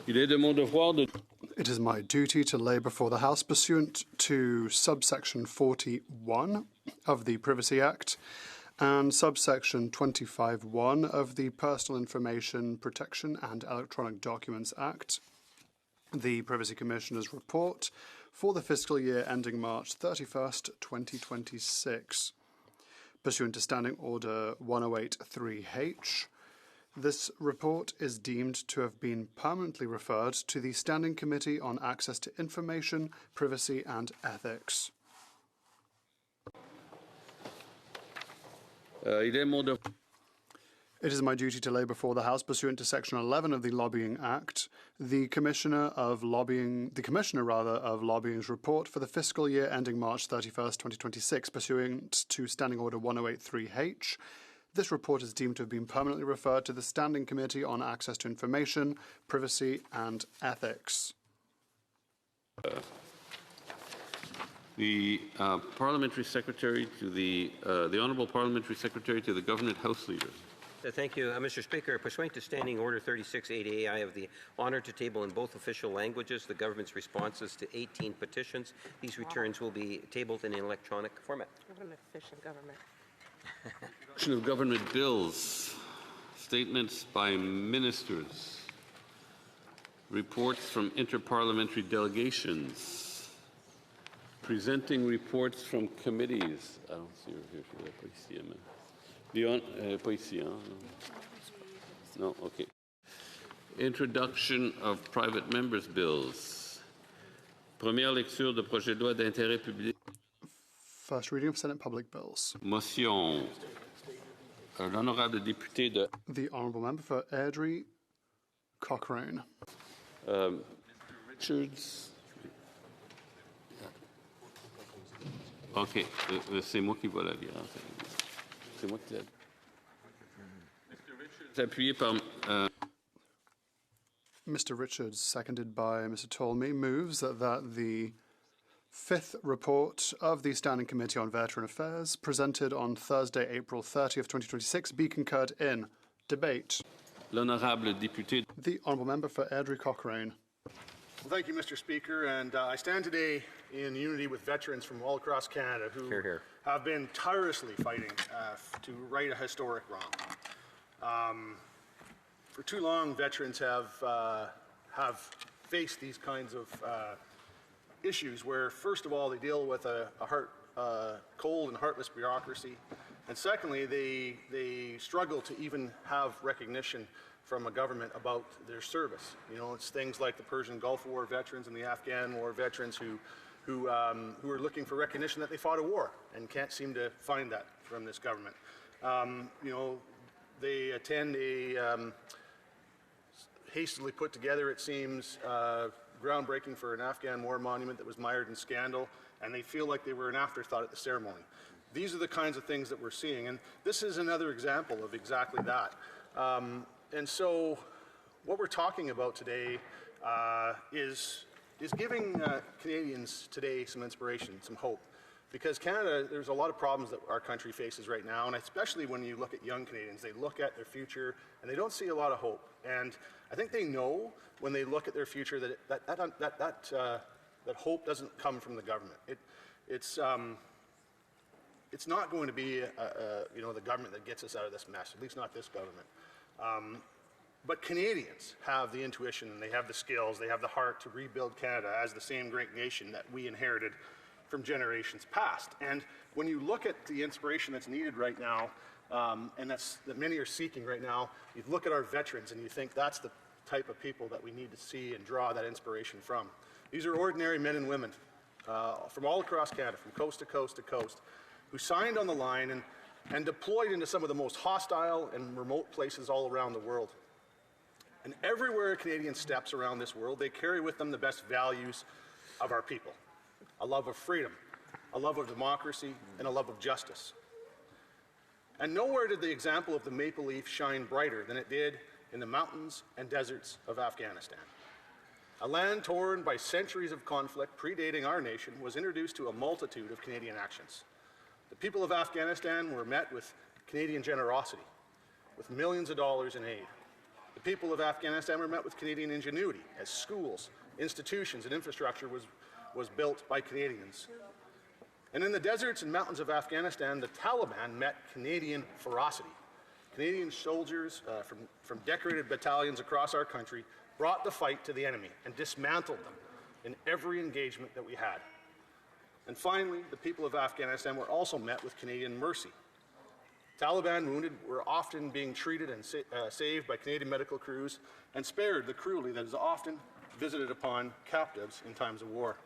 It is my duty to lay before the House, pursuant to subsection 41 of the Privacy Act and subsection 25(1) of the Personal Information Protection and Electronic Documents Act, the Privacy Commissioner's report for the fiscal year ending March 31st, 2026. Pursuant to Standing Order 1083H, this report is deemed to have been permanently referred to the Standing Committee on Access to Information, Privacy and Ethics. It is my duty to lay before the House, pursuant to Section 11 of the Lobbying Act, the Commissioner of Lobbying's report for the fiscal year ending March 31st, 2026, pursuant to Standing Order 1083H. This report is deemed to have been permanently referred to the Standing Committee on Access to Information, Privacy and Ethics. The Parliamentary Secretary to the Honourable Parliamentary Secretary to the Government House Leader. Thank you, Mr. Speaker. Pursuant to Standing Order 3680A, I have the honour to table in both official languages the government's responses to 18 petitions. These returns will be tabled in an electronic format. Efficient government. Introduction of government bills, statements by ministers, reports from interparliamentary delegations, presenting reports from committees. I don't see her here. Pas ici, hein? No, okay. Introduction of private members' bills. Première lecture de projet de loi d'intérêt public. First reading of Senate public bills. Motion. L'honorable député de... The Honourable Member for Airdrie Cochrane. Richards. OK, c'est moi qui vais la lire. C'est moi qui l'aide. Appuyé par... Mr. Richards, seconded by Mr. Tolmie, moves that the fifth report of the Standing Committee on Veteran Affairs, presented on Thursday, April 30th, 2026, be concurred in. Debate. L'honorable député. The Honourable Member for Airdrie Cochrane. Well, thank you, Mr. Speaker, and I stand today in unity with veterans from all across Canada who have been tirelessly fighting to right a historic wrong. For too long, veterans have faced these kinds of issues where, first of all, they deal with a cold and heartless bureaucracy, and secondly, they struggle to even have recognition from a government about their service. You know, it's things like the Persian Gulf War veterans and the Afghan War veterans who are looking for recognition that they fought a war and can't seem to find that from this government. You know, they attend a hastily put together, it seems, groundbreaking for an Afghan war monument that was mired in scandal, and they feel like they were an afterthought at the ceremony. These are the kinds of things that we're seeing, and this is another example of exactly that. And so what we're talking about today is giving Canadians today some inspiration, some hope. Because Canada, there's a lot of problems that our country faces right now, and especially when you look at young Canadians, they look at their future and they don't see a lot of hope. And I think they know when they look at their future that hope doesn't come from the government. It's not going to be you know, the government that gets us out of this mess, at least not this government. But Canadians have the intuition, and they have the skills, they have the heart to rebuild Canada as the same great nation that we inherited from generations past. And when you look at the inspiration that's needed right now, and that many are seeking right now, you look at our veterans and you think that's the type of people that we need to see and draw that inspiration from. These are ordinary men and women from all across Canada, from coast to coast to coast, who signed on the line and deployed into some of the most hostile and remote places all around the world. And everywhere a Canadian steps around this world, they carry with them the best values of our people. A love of freedom, a love of democracy, and a love of justice. And nowhere did the example of the maple leaf shine brighter than it did in the mountains and deserts of Afghanistan. A land torn by centuries of conflict predating our nation was introduced to a multitude of Canadian actions. The people of Afghanistan were met with Canadian generosity, with millions of dollars in aid. The people of Afghanistan were met with Canadian ingenuity as schools, institutions, and infrastructure was built by Canadians. And in the deserts and mountains of Afghanistan, the Taliban met Canadian ferocity. Canadian soldiers from decorated battalions across our country brought the fight to the enemy and dismantled them in every engagement that we had. And finally, the people of Afghanistan were also met with Canadian mercy. Taliban wounded were often being treated and saved by Canadian medical crews and spared the cruelty that is often visited upon captives in times of war.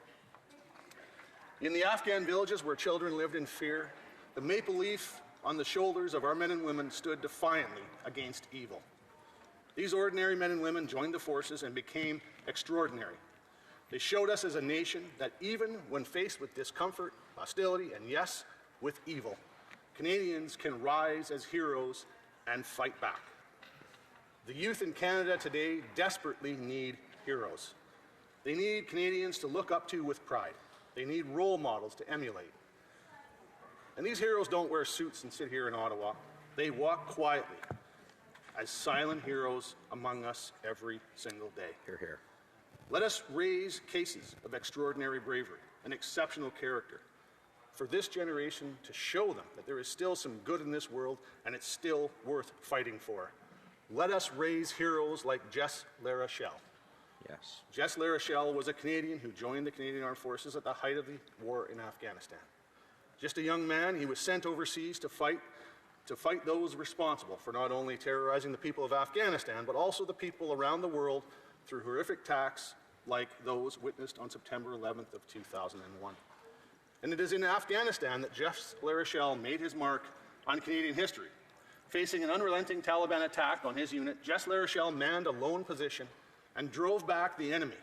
In the Afghan villages where children lived in fear, the maple leaf on the shoulders of our men and women stood defiantly against evil. These ordinary men and women joined the forces and became extraordinary. They showed us as a nation that even when faced with discomfort, hostility, and yes, with evil, Canadians can rise as heroes and fight back. The youth in Canada today desperately need heroes. They need Canadians to look up to with pride. They need role models to emulate. And these heroes don't wear suits and sit here in Ottawa. They walk quietly as silent heroes among us every single day. Hear, hear. Let us raise cases of extraordinary bravery and exceptional character for this generation to show them that there is still some good in this world and it's still worth fighting for. Let us raise heroes like Jess LaRochelle. Yes. Jess LaRochelle was a Canadian who joined the Canadian Armed Forces at the height of the war in Afghanistan. Just a young man, he was sent overseas to fight those responsible for not only terrorizing the people of Afghanistan, but also the people around the world through horrific attacks like those witnessed on September 11th of 2001. And it is in Afghanistan that Jess LaRochelle made his mark on Canadian history. Facing an unrelenting Taliban attack on his unit, Jess LaRochelle manned a lone position and drove back the enemy,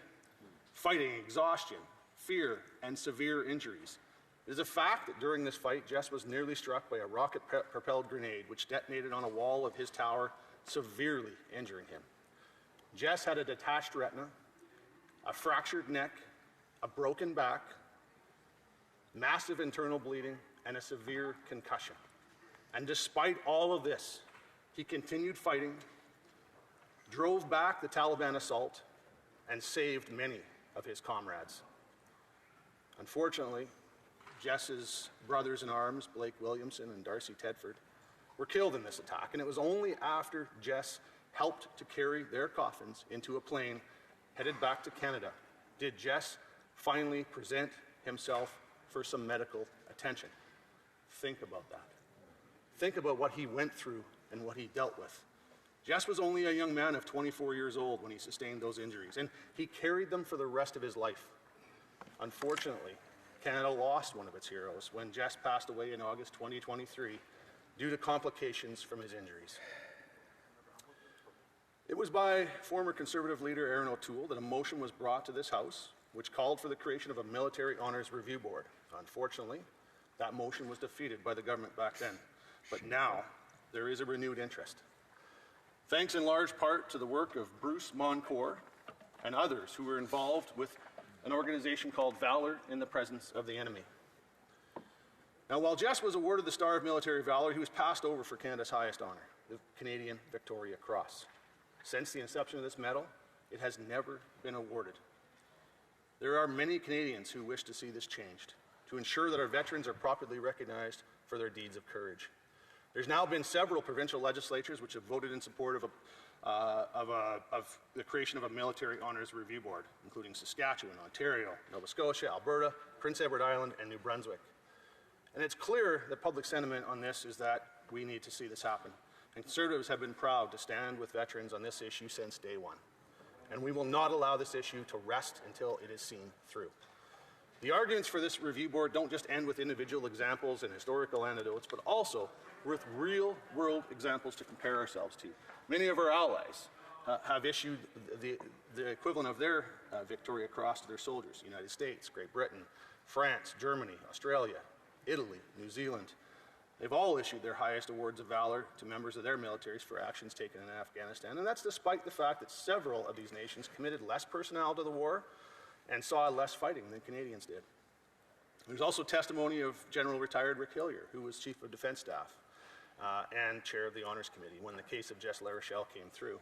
fighting exhaustion, fear, and severe injuries. It is a fact that during this fight, Jess was nearly struck by a rocket-propelled grenade which detonated on a wall of his tower, severely injuring him. Jess had a detached retina, a fractured neck, a broken back, massive internal bleeding, and a severe concussion. And despite all of this, he continued fighting, drove back the Taliban assault, and saved many of his comrades. Unfortunately, Jess's brothers-in-arms, Blake Williamson and Darcy Tedford, were killed in this attack, and it was only after Jess helped to carry their coffins into a plane headed back to Canada did Jess finally present himself for some medical attention. Think about that. Think about what he went through and what he dealt with. Jess was only a young man of 24 years old when he sustained those injuries, and he carried them for the rest of his life. Unfortunately, Canada lost one of its heroes when Jess passed away in August 2023 due to complications from his injuries. It was by former Conservative leader Aaron O'Toole that a motion was brought to this House which called for the creation of a Military Honours Review Board. Unfortunately, that motion was defeated by the government back then, but now there is a renewed interest. Thanks in large part to the work of Bruce Moncourt and others who were involved with an organization called Valor in the Presence of the Enemy. Now, while Jess was awarded the Star of Military Valor, he was passed over for Canada's highest honour, the Canadian Victoria Cross. Since the inception of this medal, it has never been awarded. There are many Canadians who wish to see this changed, to ensure that our veterans are properly recognized for their deeds of courage. There's now been several provincial legislatures which have voted in support of the creation of a Military Honours Review Board, including Saskatchewan, Ontario, Nova Scotia, Alberta, Prince Edward Island, and New Brunswick. And it's clear that public sentiment on this is that we need to see this happen. And Conservatives have been proud to stand with veterans on this issue since day one. And we will not allow this issue to rest until it is seen through. The arguments for this review board don't just end with individual examples and historical anecdotes, but also with real-world examples to compare ourselves to. Many of our allies have issued the equivalent of their Victoria Cross to their soldiers: the United States, Great Britain, France, Germany, Australia, Italy, New Zealand. They've all issued their highest awards of valor to members of their militaries for actions taken in Afghanistan, and that's despite the fact that several of these nations committed less personnel to the war and saw less fighting than Canadians did. There's also testimony of General Retired Rick Hillier, who was Chief of Defence Staff and Chair of the Honours Committee when the case of Jess LaRochelle came through.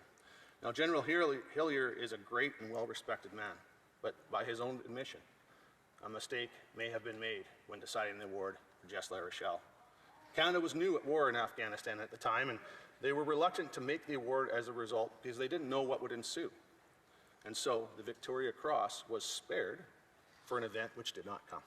Now, General Hillier is a great and well-respected man, but by his own admission, a mistake may have been made when deciding the award for Jess La Rochelle. Canada was new at war in Afghanistan at the time, and they were reluctant to make the award as a result because they didn't know what would ensue. And so the Victoria Cross was spared for an event which did not come.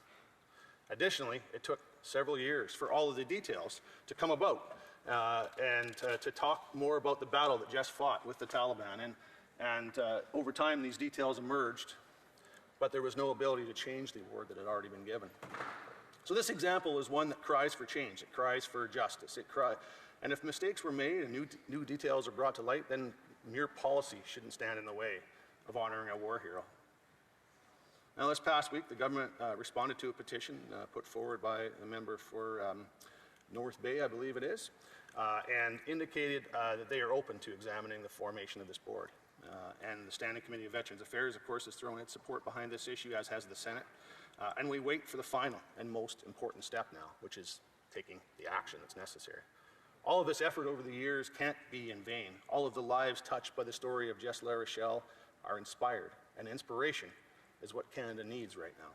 Additionally, it took several years for all of the details to come about and to talk more about the battle that Jess fought with the Taliban. And over time, these details emerged, but there was no ability to change the award that had already been given. So this example is one that cries for change. It cries for justice. And if mistakes were made and new details are brought to light, then mere policy shouldn't stand in the way of honoring a war hero. Now, this past week, the government responded to a petition put forward by a member for North Bay, I believe it is, and indicated that they are open to examining the formation of this board. And the Standing Committee of Veterans Affairs, of course, has thrown its support behind this issue, as has the Senate. And we wait for the final and most important step now, which is taking the action that's necessary. All of this effort over the years can't be in vain. All of the lives touched by the story of Jess La Rochelle are inspired, and inspiration is what Canada needs right now.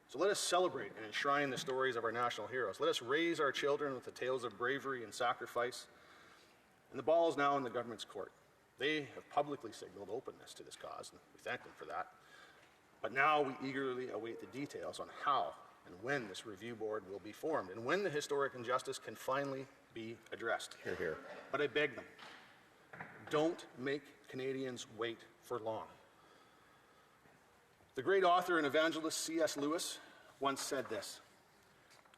So let us celebrate and enshrine the stories of our national heroes. Let us raise our children with the tales of bravery and sacrifice. And the ball is now in the government's court. They have publicly signaled openness to this cause, and we thank them for that. But now we eagerly await the details on how and when this review board will be formed, and when the historic injustice can finally be addressed. Hear, hear. But I beg them, don't make Canadians wait for long. The great author and evangelist C.S. Lewis once said this: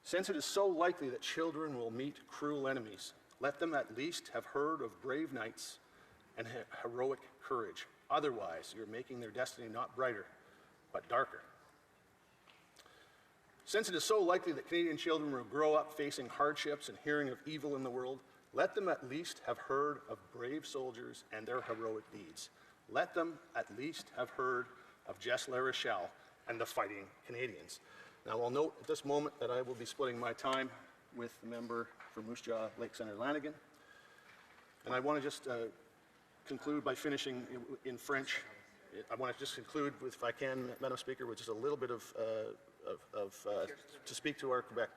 "Since it is so likely that children will meet cruel enemies, let them at least have heard of brave knights and heroic courage. Otherwise, you're making their destiny not brighter, but darker." Since it is so likely that Canadian children will grow up facing hardships and hearing of evil in the world, let them at least have heard of brave soldiers and their heroic deeds. Let them at least have heard of Jess La Rochelle and the fighting Canadians. Now, I'll note at this moment that I will be splitting my time with the member for Moose Jaw Lake Centre Lanigan. And I want to just conclude by finishing in French. I want to just conclude with, if I can, Madam Speaker, with just a little bit to speak to our Quebec.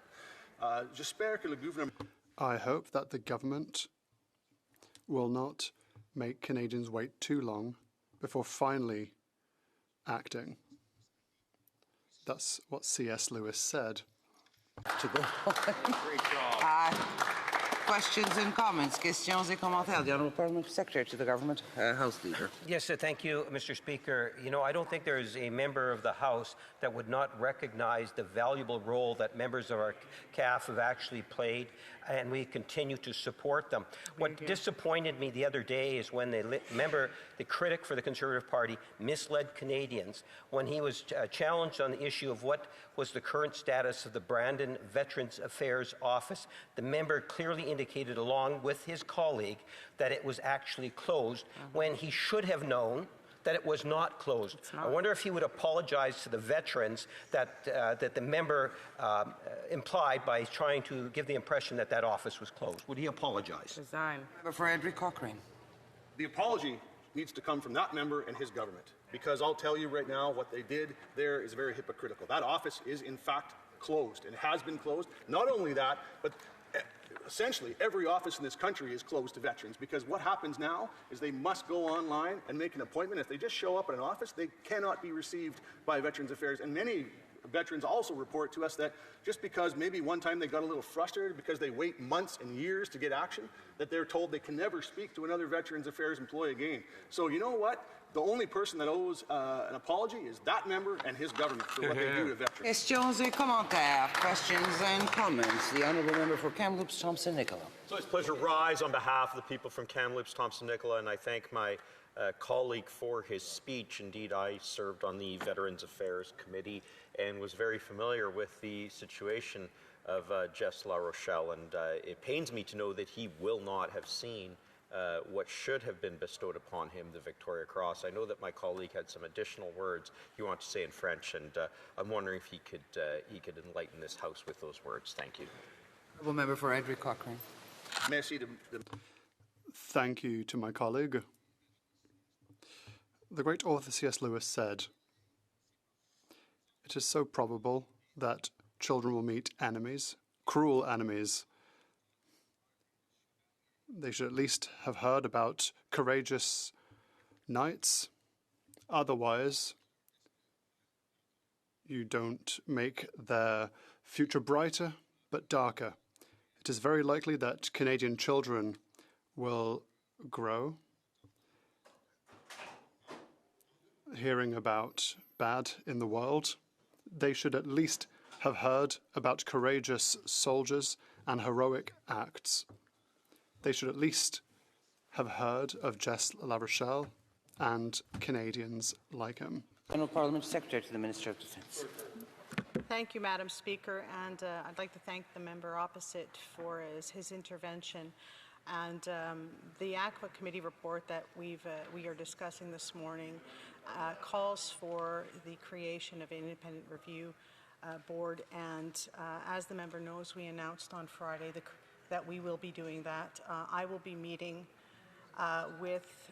J'espère que le gouvernement. I hope that the government will not make Canadians wait too long before finally acting. That's what C.S. Lewis said. To go on. Great job. Questions and comments, questions et commentaires. The Honourable Parliamentary Secretary to the Government House Leader. Yes, thank you, Mr. Speaker. You know, I don't think there is a member of the House that would not recognize the valuable role that members of our CAF have actually played, and we continue to support them. What disappointed me the other day is when the critic for the Conservative Party misled Canadians when he was challenged on the issue of what was the current status of the Brandon Veterans Affairs Office. The member clearly indicated, along with his colleague, that it was actually closed when he should have known that it was not closed. I wonder if he would apologize to the veterans that the member implied by trying to give the impression that that office was closed. Would he apologize? Resign. For Edric Cochrane. The apology needs to come from that member and his government, because I'll tell you right now, what they did there is very hypocritical. That office is, in fact, closed and has been closed. Not only that, but essentially every office in this country is closed to veterans, because what happens now is they must go online and make an appointment. If they just show up at an office, they cannot be received by Veterans Affairs. And many veterans also report to us that just because maybe one time they got a little frustrated because they wait months and years to get action, that they're told they can never speak to another Veterans Affairs employee again. So you know what? The only person that owes an apology is that member and his government for what they do to veterans. Questions et commentaires. Questions and comments. The Honourable Member for Kamloops Thompson-Nicola. So it's a pleasure to rise on behalf of the people from Kamloops Thompson-Nicola, and I thank my colleague for his speech. Indeed, I served on the Veterans Affairs Committee and was very familiar with the situation of Jess La Rochelle, and it pains me to know that he will not have seen what should have been bestowed upon him, the Victoria Cross. I know that my colleague had some additional words he wanted to say in French, and I'm wondering if he could enlighten this House with those words. Thank you. Honourable Member for Edric Cochrane. Merci. Thank you to my colleague. The great author C.S. Lewis said, "It is so probable that children will meet enemies, cruel enemies. They should at least have heard about courageous knights. Otherwise, you don't make their future brighter, but darker. It is very likely that Canadian children will grow hearing about bad in the world. They should at least have heard about courageous soldiers and heroic acts. They should at least have heard of Jess La Rochelle and Canadians like him." General Parliamentary Secretary to the Minister of Defence. Thank you, Madam Speaker, and I'd like to thank the member opposite for his intervention. And the ACWA committee report that we are discussing this morning calls for the creation of an independent review board, and as the member knows, we announced on Friday that we will be doing that. I will be meeting with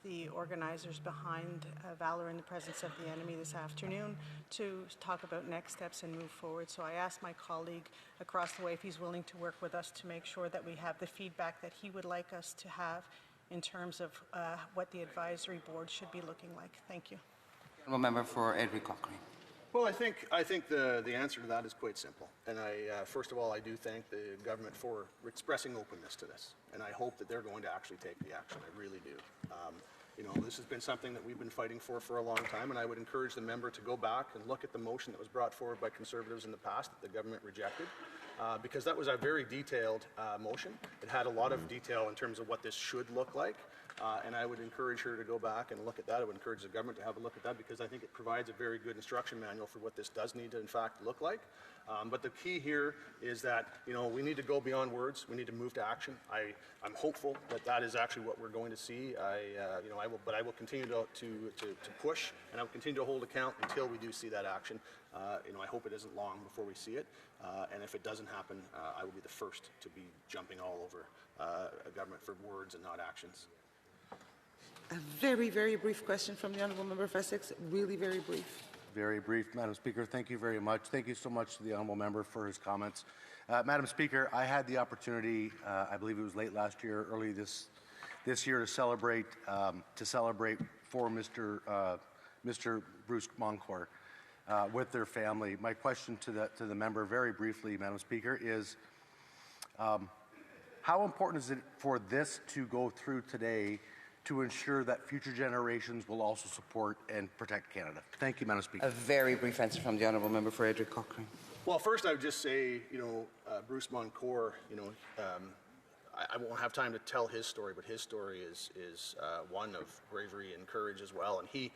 the organizers behind Valor in the Presence of the Enemy this afternoon to talk about next steps and move forward. So I asked my colleague across the way if he's willing to work with us to make sure that we have the feedback that he would like us to have in terms of what the advisory board should be looking like. Thank you. Honourable Member for Edward Cochrane. Well, I think the answer to that is quite simple. And first of all, I do thank the government for expressing openness to this. And I hope that they're going to actually take the action. I really do. You know, this has been something that we've been fighting for a long time, and I would encourage the member to go back and look at the motion that was brought forward by Conservatives in the past that the government rejected, because that was a very detailed motion. It had a lot of detail in terms of what this should look like. And I would encourage her to go back and look at that. I would encourage the government to have a look at that, because I think it provides a very good instruction manual for what this does need to, in fact, look like. But the key here is that, you know, we need to go beyond words. We need to move to action. I'm hopeful that that is actually what we're going to see. But I will continue to push, and I will continue to hold account until we do see that action. You know, I hope it isn't long before we see it. And if it doesn't happen, I will be the first to be jumping all over a government for words and not actions. A very, very brief question from the Honourable Member of Essex. Really very brief. Very brief, Madam Speaker. Thank you very much. Thank you so much to the Honourable Member for his comments. Madam Speaker, I had the opportunity, I believe it was late last year, early this year, to celebrate for Mr. Bruce Moncourt with their family. My question to the member, very briefly, Madam Speaker, is how important is it for this to go through today to ensure that future generations will also support and protect Canada? Thank you, Madam Speaker. A very brief answer from the Honourable Member for Edward Cochrane. Well, first I would just say, you know, Bruce Moncourt, you know, I won't have time to tell his story, but his story is one of bravery and courage as well. And he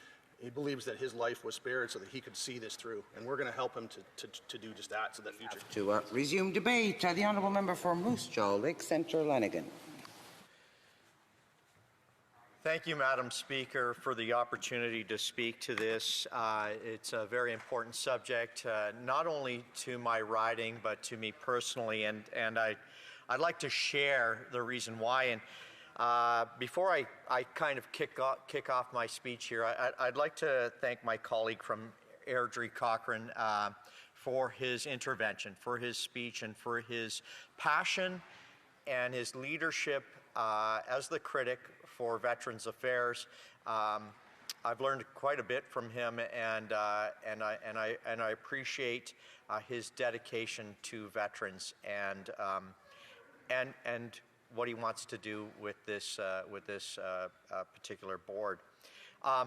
believes that his life was spared so that he could see this through. And we're going to help him to do just that, so that future. To resume debate, the Honourable Member for Moose Jaw, Lake Centre, Lanigan. Thank you, Madam Speaker, for the opportunity to speak to this. It's a very important subject, not only to my riding, but to me personally, and I'd like to share the reason why. And before I kind of kick off my speech here, I'd like to thank my colleague from Airdrie Cochrane for his intervention, for his speech, and for his passion and his leadership as the critic for Veterans Affairs. I've learned quite a bit from him, and I appreciate his dedication to veterans and what he wants to do with this particular board. I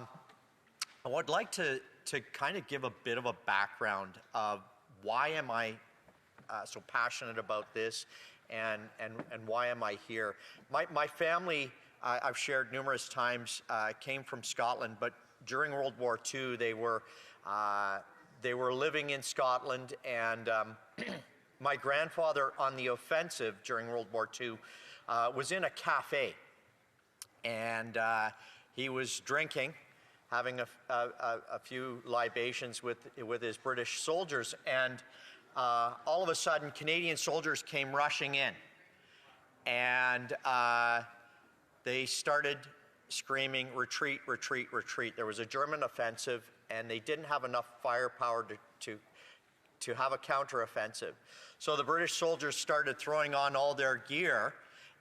would like to kind of give a bit of a background of why am I so passionate about this, and why am I here. My family, I've shared numerous times, came from Scotland, but during World War II they were living in Scotland, and my grandfather on the offensive during World War II was in a cafe, and he was drinking, having a few libations with his British soldiers, and all of a sudden Canadian soldiers came rushing in, and they started screaming, retreat, retreat, retreat. There was a German offensive, and they didn't have enough firepower to have a counteroffensive. So the British soldiers started throwing on all their gear,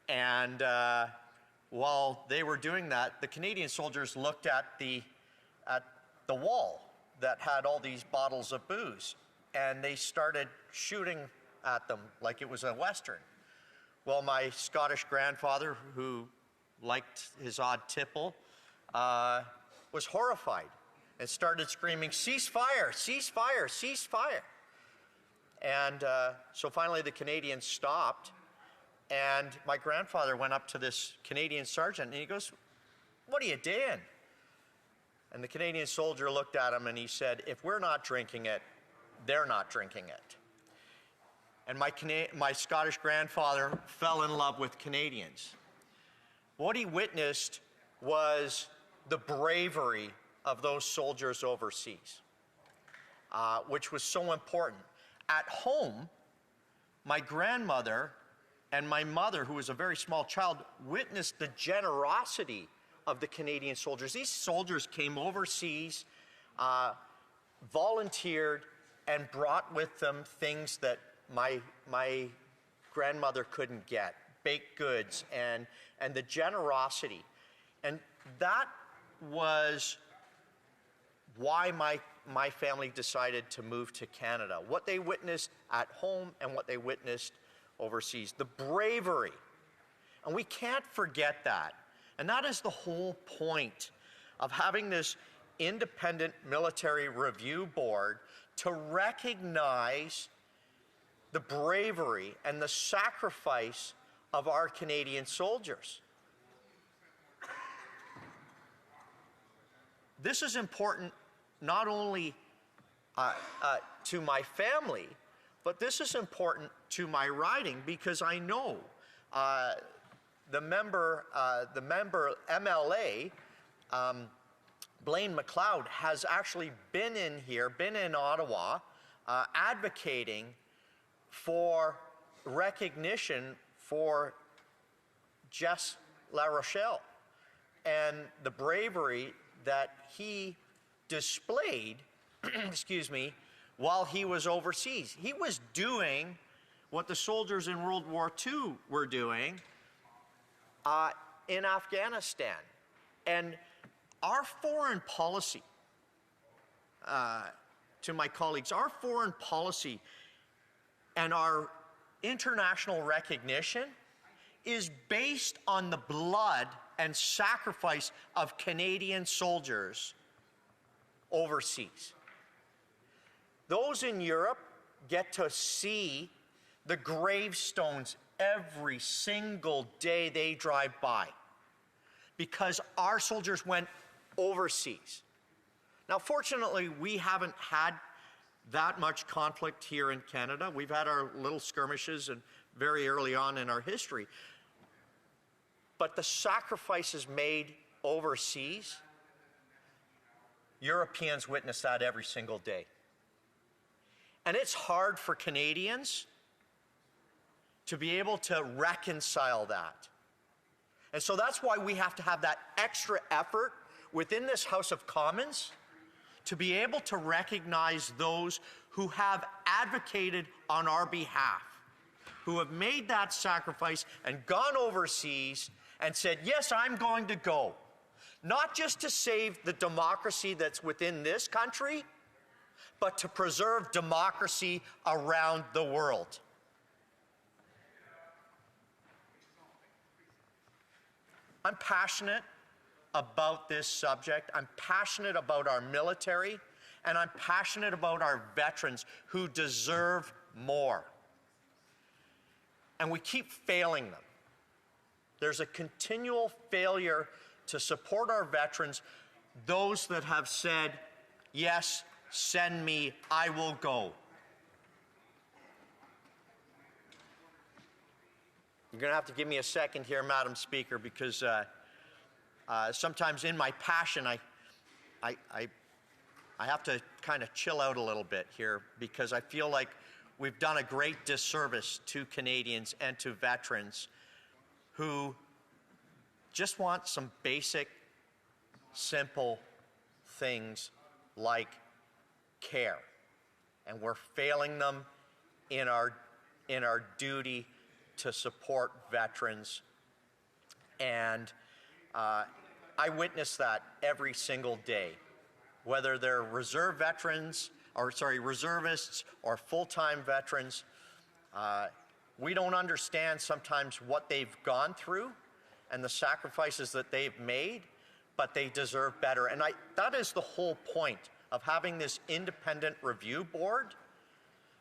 and while they were doing that, the Canadian soldiers looked at the wall that had all these bottles of booze, and they started shooting at them like it was a Western. Well, my Scottish grandfather, who liked his odd tipple, was horrified and started screaming, "Cease fire, cease fire, cease fire." And so finally the Canadians stopped, and my grandfather went up to this Canadian sergeant and he goes, "What are you doing?" And the Canadian soldier looked at him and he said, "If we're not drinking it, they're not drinking it." And my Scottish grandfather fell in love with Canadians. What he witnessed was the bravery of those soldiers overseas, which was so important. At home, my grandmother and my mother, who was a very small child, witnessed the generosity of the Canadian soldiers. These soldiers came overseas, volunteered, and brought with them things that my grandmother couldn't get, baked goods and the generosity. And that was why my family decided to move to Canada. What they witnessed at home and what they witnessed overseas. The bravery. And we can't forget that. And that is the whole point of having this independent military review board, to recognize the bravery and the sacrifice of our Canadian soldiers. This is important not only to my family, but this is important to my riding, because I know the member MLA, Blaine McLeod, has actually been in Ottawa, advocating for recognition for Jess La Rochelle and the bravery that he displayed, excuse me, while he was overseas. He was doing what the soldiers in World War II were doing in Afghanistan. And our foreign policy, to my colleagues, our foreign policy and our international recognition is based on the blood and sacrifice of Canadian soldiers overseas. Those in Europe get to see the gravestones every single day they drive by, because our soldiers went overseas. Now, fortunately, we haven't had that much conflict here in Canada. We've had our little skirmishes and very early on in our history. But the sacrifices made overseas, Europeans witness that every single day. And it's hard for Canadians to be able to reconcile that. And so that's why we have to have that extra effort within this House of Commons to be able to recognize those who have advocated on our behalf, who have made that sacrifice and gone overseas and said, yes, I'm going to go. Not just to save the democracy that's within this country, but to preserve democracy around the world. I'm passionate about this subject. I'm passionate about our military, and I'm passionate about our veterans who deserve more. And we keep failing them. There's a continual failure to support our veterans, those that have said, yes, send me, I will go. You're going to have to give me a second here, Madam Speaker, because sometimes in my passion, I have to kind of chill out a little bit here, because I feel like we've done a great disservice to Canadians and to veterans who just want some basic, simple things like care. And we're failing them in our duty to support veterans. And I witness that every single day, whether they're reservists or full-time veterans. We don't understand sometimes what they've gone through and the sacrifices that they've made, but they deserve better. And that is the whole point of having this independent review board,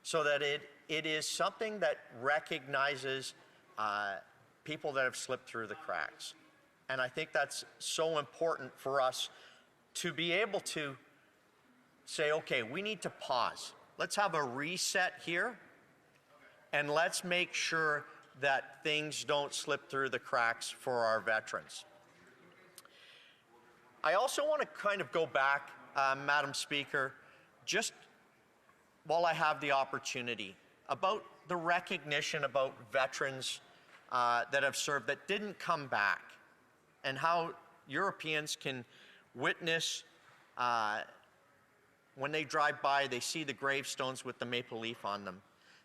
so that it is something that recognizes people that have slipped through the cracks. And I think that's so important for us to be able to say, okay, we need to pause. Let's have a reset here, and let's make sure that things don't slip through the cracks for our veterans. I also want to kind of go back, Madam Speaker, just while I have the opportunity, about the recognition about veterans that have served that didn't come back, and how Europeans can witness when they drive by, they see the gravestones with the maple leaf on them.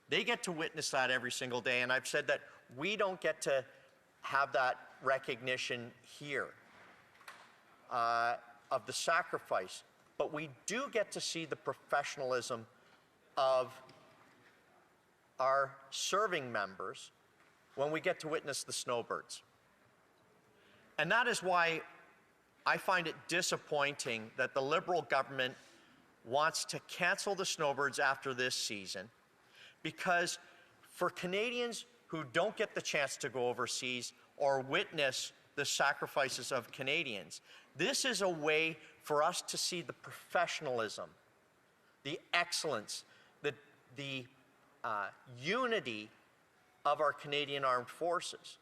They get to witness that every single day, and I've said that we don't get to have that recognition here of the sacrifice, but we do get to see the professionalism of our serving members when we get to witness the snowbirds. And that is why I find it disappointing that the Liberal government wants to cancel the snowbirds after this season, because for Canadians who don't get the chance to go overseas or witness the sacrifices of Canadians, this is a way for us to see the professionalism, the excellence, the unity of our Canadian Armed Forces.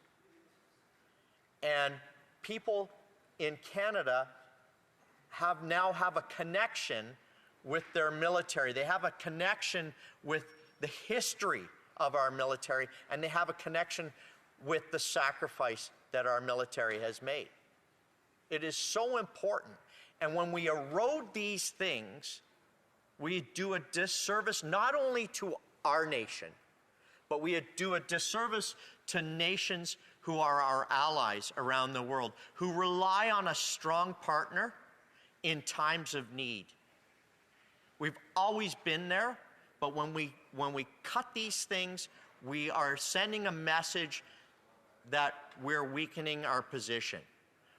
And people in Canada now have a connection with their military. They have a connection with the history of our military, and they have a connection with the sacrifice that our military has made. It is so important. And when we erode these things, we do a disservice not only to our nation, but we do a disservice to nations who are our allies around the world, who rely on a strong partner in times of need. We've always been there, but when we cut these things, we are sending a message that we're weakening our position.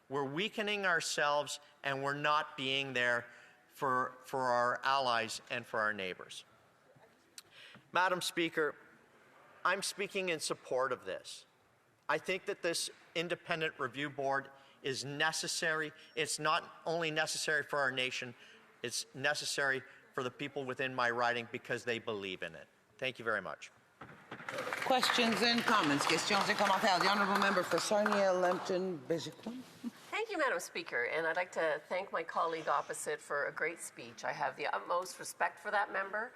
We're weakening ourselves, and we're not being there for our allies and for our neighbors. Madam Speaker, I'm speaking in support of this. I think that this independent review board is necessary. It's not only necessary for our nation, it's necessary for the people within my riding because they believe in it. Thank you very much. Questions and comments. Questions et commentaires. The honourable member for Sarnia-Lambton-Beziquin. Thank you, Madam Speaker, and I'd like to thank my colleague opposite for a great speech. I have the utmost respect for that member,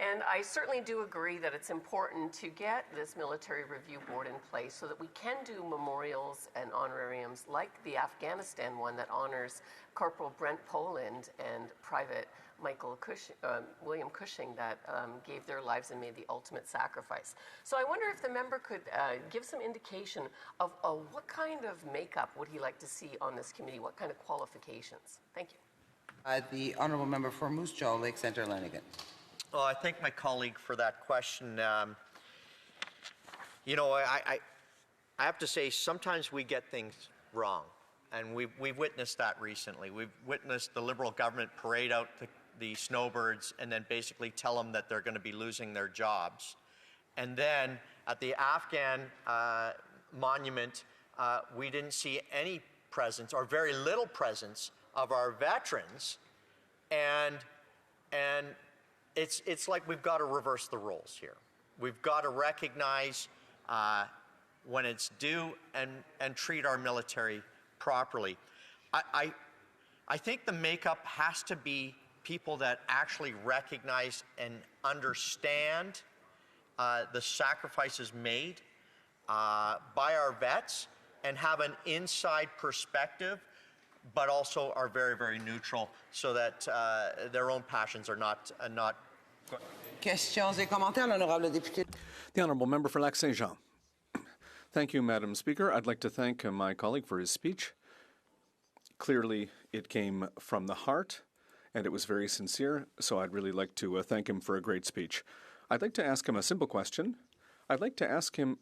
and I certainly do agree that it's important to get this military review board in place so that we can do memorials and honorariums like the Afghanistan one that honors Corporal Brent Poland and Private William Cushing that gave their lives and made the ultimate sacrifice. So I wonder if the member could give some indication of what kind of makeup would he like to see on this committee, what kind of qualifications? Thank you. The honourable member for Moose Jaw, Lake Centre, Lanigan. Well, I thank my colleague for that question. You know, I have to say sometimes we get things wrong, and we've witnessed that recently. We've witnessed the Liberal government parade out the snowbirds and then basically tell them that they're going to be losing their jobs. And then at the Afghan monument, we didn't see any presence or very little presence of our veterans, and it's like we've got to reverse the roles here. We've got to recognize when it's due and treat our military properly. I think the makeup has to be people that actually recognize and understand the sacrifices made by our vets and have an inside perspective, but also are very, very neutral so that their own passions are not. Questions et commentaires, l'honorable député. The Honourable Member for Lac-Saint-Jean. Thank you, Madam Speaker. I'd like to thank my colleague for his speech. Clearly, it came from the heart, and it was very sincere, so I'd really like to thank him for a great speech. I'd like to ask him a simple question. I'd like to ask him,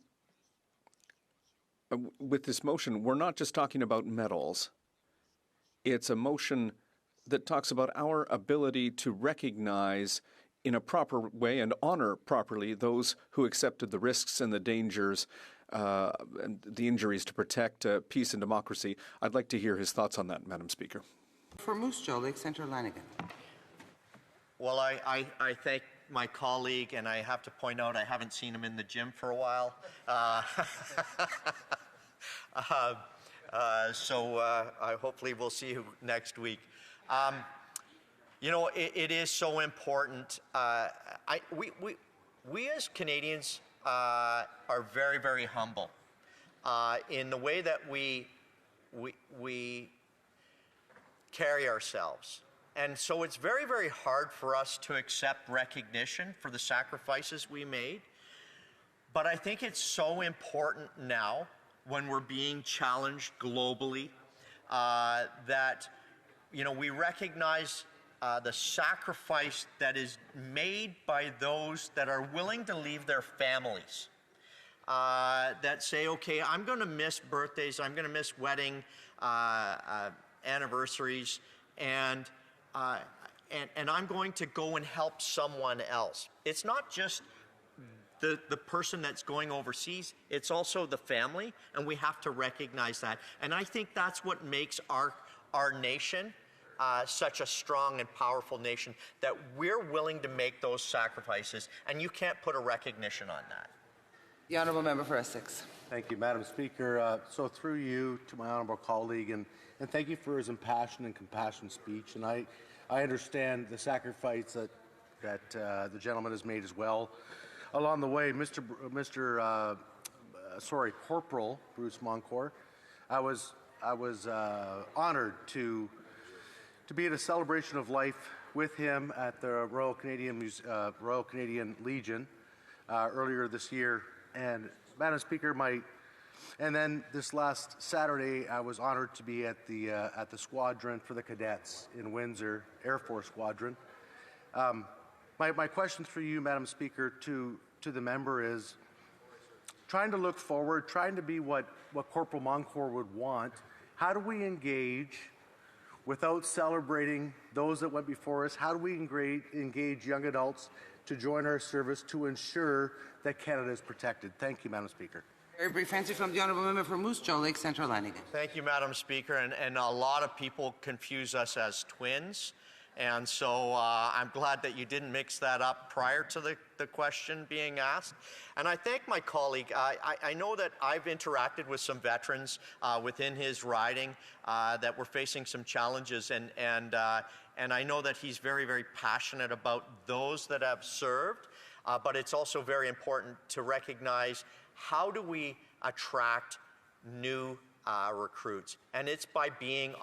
with this motion, we're not just talking about medals. It's a motion that talks about our ability to recognize in a proper way and honor properly those who accepted the risks and the dangers and the injuries to protect peace and democracy. I'd like to hear his thoughts on that, Madam Speaker. For Moose Jaw, Lake Centre, Lanigan. Well, I thank my colleague, and I have to point out I haven't seen him in the gym for a while. Hopefully we'll see you next week. You know, it is so important. We as Canadians are very, very humble in the way that we carry ourselves. And so it's very, very hard for us to accept recognition for the sacrifices we made. But I think it's so important now when we're being challenged globally that, you know, we recognize the sacrifice that is made by those that are willing to leave their families, that say, okay, I'm going to miss birthdays, I'm going to miss wedding anniversaries, and I'm going to go and help someone else. It's not just the person that's going overseas, it's also the family, and we have to recognize that. And I think that's what makes our nation such a strong and powerful nation, that we're willing to make those sacrifices, and you can't put a recognition on that. The Honourable Member for Essex. Thank you, Madam Speaker. So through you to my honourable colleague, and thank you for his impassioned and compassionate speech. And I understand the sacrifice that the gentleman has made as well. Along the way, Corporal Bruce Moncourt, I was honoured to be at a celebration of life with him at the Royal Canadian Legion earlier this year. And Madam Speaker, and then this last Saturday, I was honored to be at the squadron for the cadets in Windsor, Air Force Squadron. My question for you, Madam Speaker, to the member is, trying to look forward, trying to be what Corporal Moncourt would want, how do we engage without celebrating those that went before us? How do we engage young adults to join our service to ensure that Canada is protected? Thank you, Madam Speaker. Very brief answer from the Honourable Member for Moose Jaw, Lake Centre, Lanigan. Thank you, Madam Speaker. And a lot of people confuse us as twins. And so I'm glad that you didn't mix that up prior to the question being asked. And I thank my colleague. I know that I've interacted with some veterans within his riding that were facing some challenges. And I know that he's very, very passionate about those that have served. But it's also very important to recognize, how do we attract new recruits? And it's by being...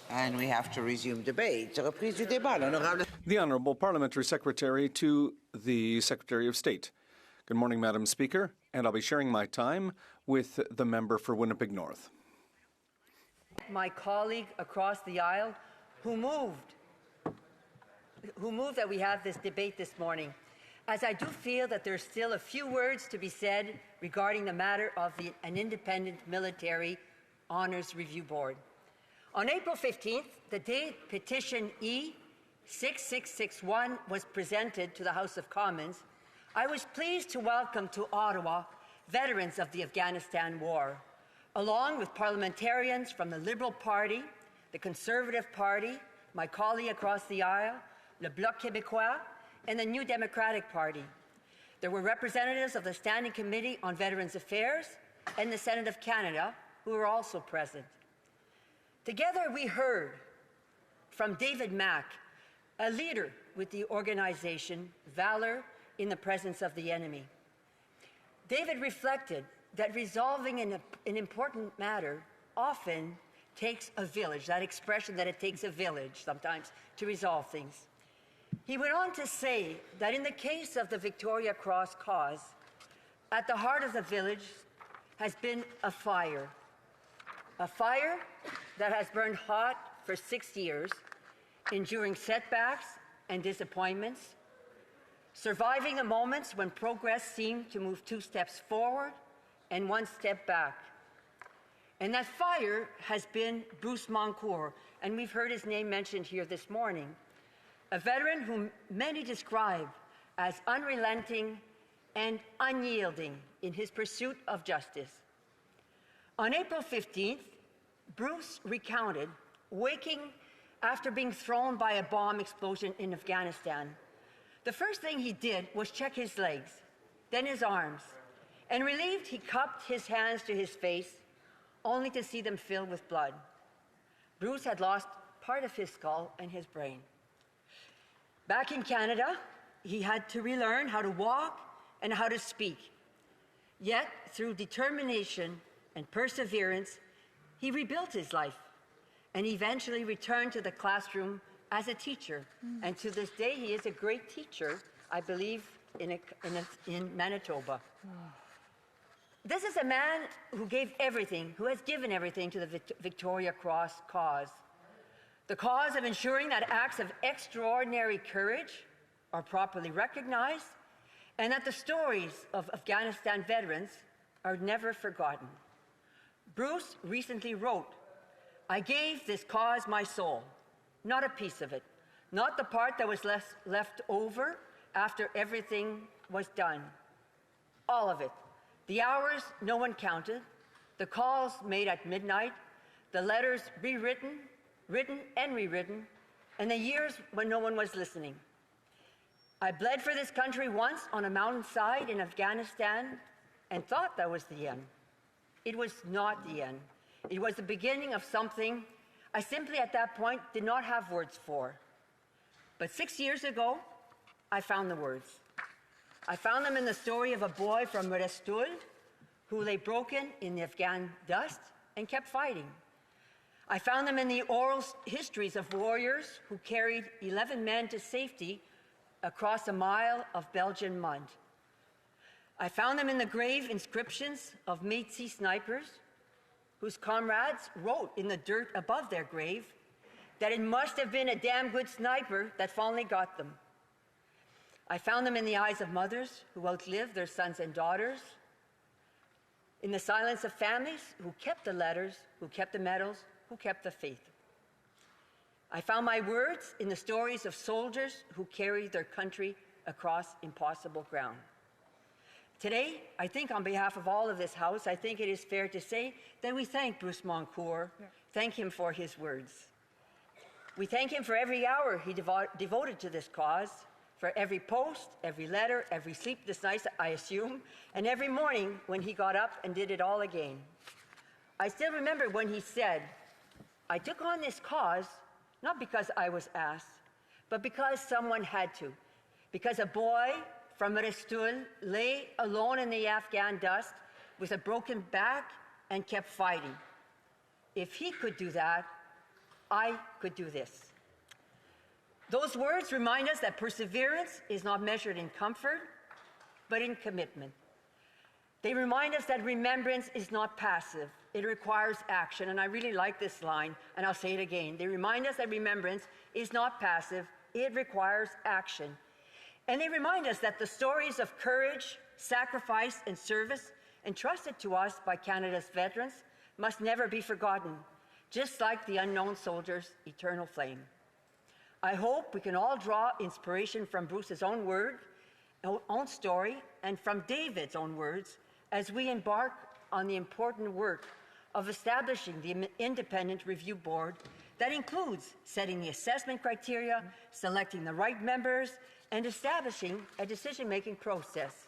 And we have to resume debate. Reprise du débat, l'honorable... The Honourable Parliamentary Secretary to the Secretary of State. Good morning, Madam Speaker, and I'll be sharing my time with the member for Winnipeg North. My colleague across the aisle who moved that we have this debate this morning, as I do feel that there's still a few words to be said regarding the matter of an independent military Honours Review Board. On April 15th, the day Petition E6661 was presented to the House of Commons, I was pleased to welcome to Ottawa veterans of the Afghanistan War, along with parliamentarians from the Liberal Party, the Conservative Party, my colleague across the aisle, Le Bloc Québécois, and the New Democratic Party. There were representatives of the Standing Committee on Veterans Affairs and the Senate of Canada who were also present. Together we heard from David Mack, a leader with the organization Valor in the Presence of the Enemy. David reflected that resolving an important matter often takes a village, that expression that it takes a village sometimes to resolve things. He went on to say that in the case of the Victoria Cross cause, at the heart of the village has been a fire that has burned hot for 6 years, enduring setbacks and disappointments, surviving the moments when progress seemed to move 2 steps forward and 1 step back. And that fire has been Bruce Moncourt, and we've heard his name mentioned here this morning, a veteran whom many describe as unrelenting and unyielding in his pursuit of justice. On April 15th, Bruce recounted waking after being thrown by a bomb explosion in Afghanistan. The first thing he did was check his legs, then his arms, and relieved, he cupped his hands to his face, only to see them fill with blood. Bruce had lost part of his skull and his brain. Back in Canada, he had to relearn how to walk and how to speak. Yet, through determination and perseverance, he rebuilt his life and eventually returned to the classroom as a teacher. And to this day, he is a great teacher, I believe, in Manitoba. This is a man who gave everything, who has given everything to the Victoria Cross cause. The cause of ensuring that acts of extraordinary courage are properly recognized and that the stories of Afghanistan veterans are never forgotten. Bruce recently wrote, "I gave this cause my soul, not a piece of it, not the part that was left over after everything was done. All of it. The hours no one counted, the calls made at midnight, the letters rewritten, written and rewritten, and the years when no one was listening. I bled for this country once on a mountainside in Afghanistan and thought that was the end. It was not the end. It was the beginning of something I simply at that point did not have words for. But 6 years ago, I found the words. I found them in the story of a boy from Restul who lay broken in the Afghan dust and kept fighting. I found them in the oral histories of warriors who carried 11 men to safety across a mile of Belgian mud. I found them in the grave inscriptions of Métis snipers whose comrades wrote in the dirt above their grave that it must have been a damn good sniper that finally got them. I found them in the eyes of mothers who outlived their sons and daughters, in the silence of families who kept the letters, who kept the medals, who kept the faith. I found my words in the stories of soldiers who carried their country across impossible ground. Today, I think on behalf of all of this House, I think it is fair to say that we thank Bruce Moncourt, thank him for his words. We thank him for every hour he devoted to this cause, for every post, every letter, every sleepless night, I assume, and every morning when he got up and did it all again. I still remember when he said, "I took on this cause not because I was asked, but because someone had to, because a boy from Restul lay alone in the Afghan dust with a broken back and kept fighting. If he could do that, I could do this." Those words remind us that perseverance is not measured in comfort, but in commitment. They remind us that remembrance is not passive. It requires action, and I really like this line, and I'll say it again. They remind us that remembrance is not passive. It requires action. And they remind us that the stories of courage, sacrifice, and service entrusted to us by Canada's veterans must never be forgotten, just like the unknown soldier's eternal flame. I hope we can all draw inspiration from Bruce's own own story, and from David's own words as we embark on the important work of establishing the independent review board that includes setting the assessment criteria, selecting the right members, and establishing a decision-making process.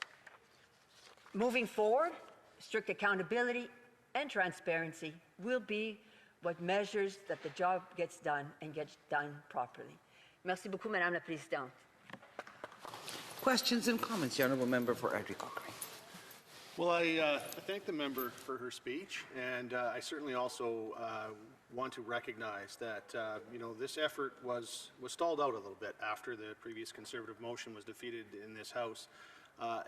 Moving forward, strict accountability and transparency will be what measures that the job gets done and gets done properly. Merci beaucoup, Madame la Présidente. Questions and comments? The Honourable Member for Ardrey Cochrane. Well, I thank the member for her speech, and I certainly also want to recognize that this effort was stalled out a little bit after the previous Conservative motion was defeated in this House,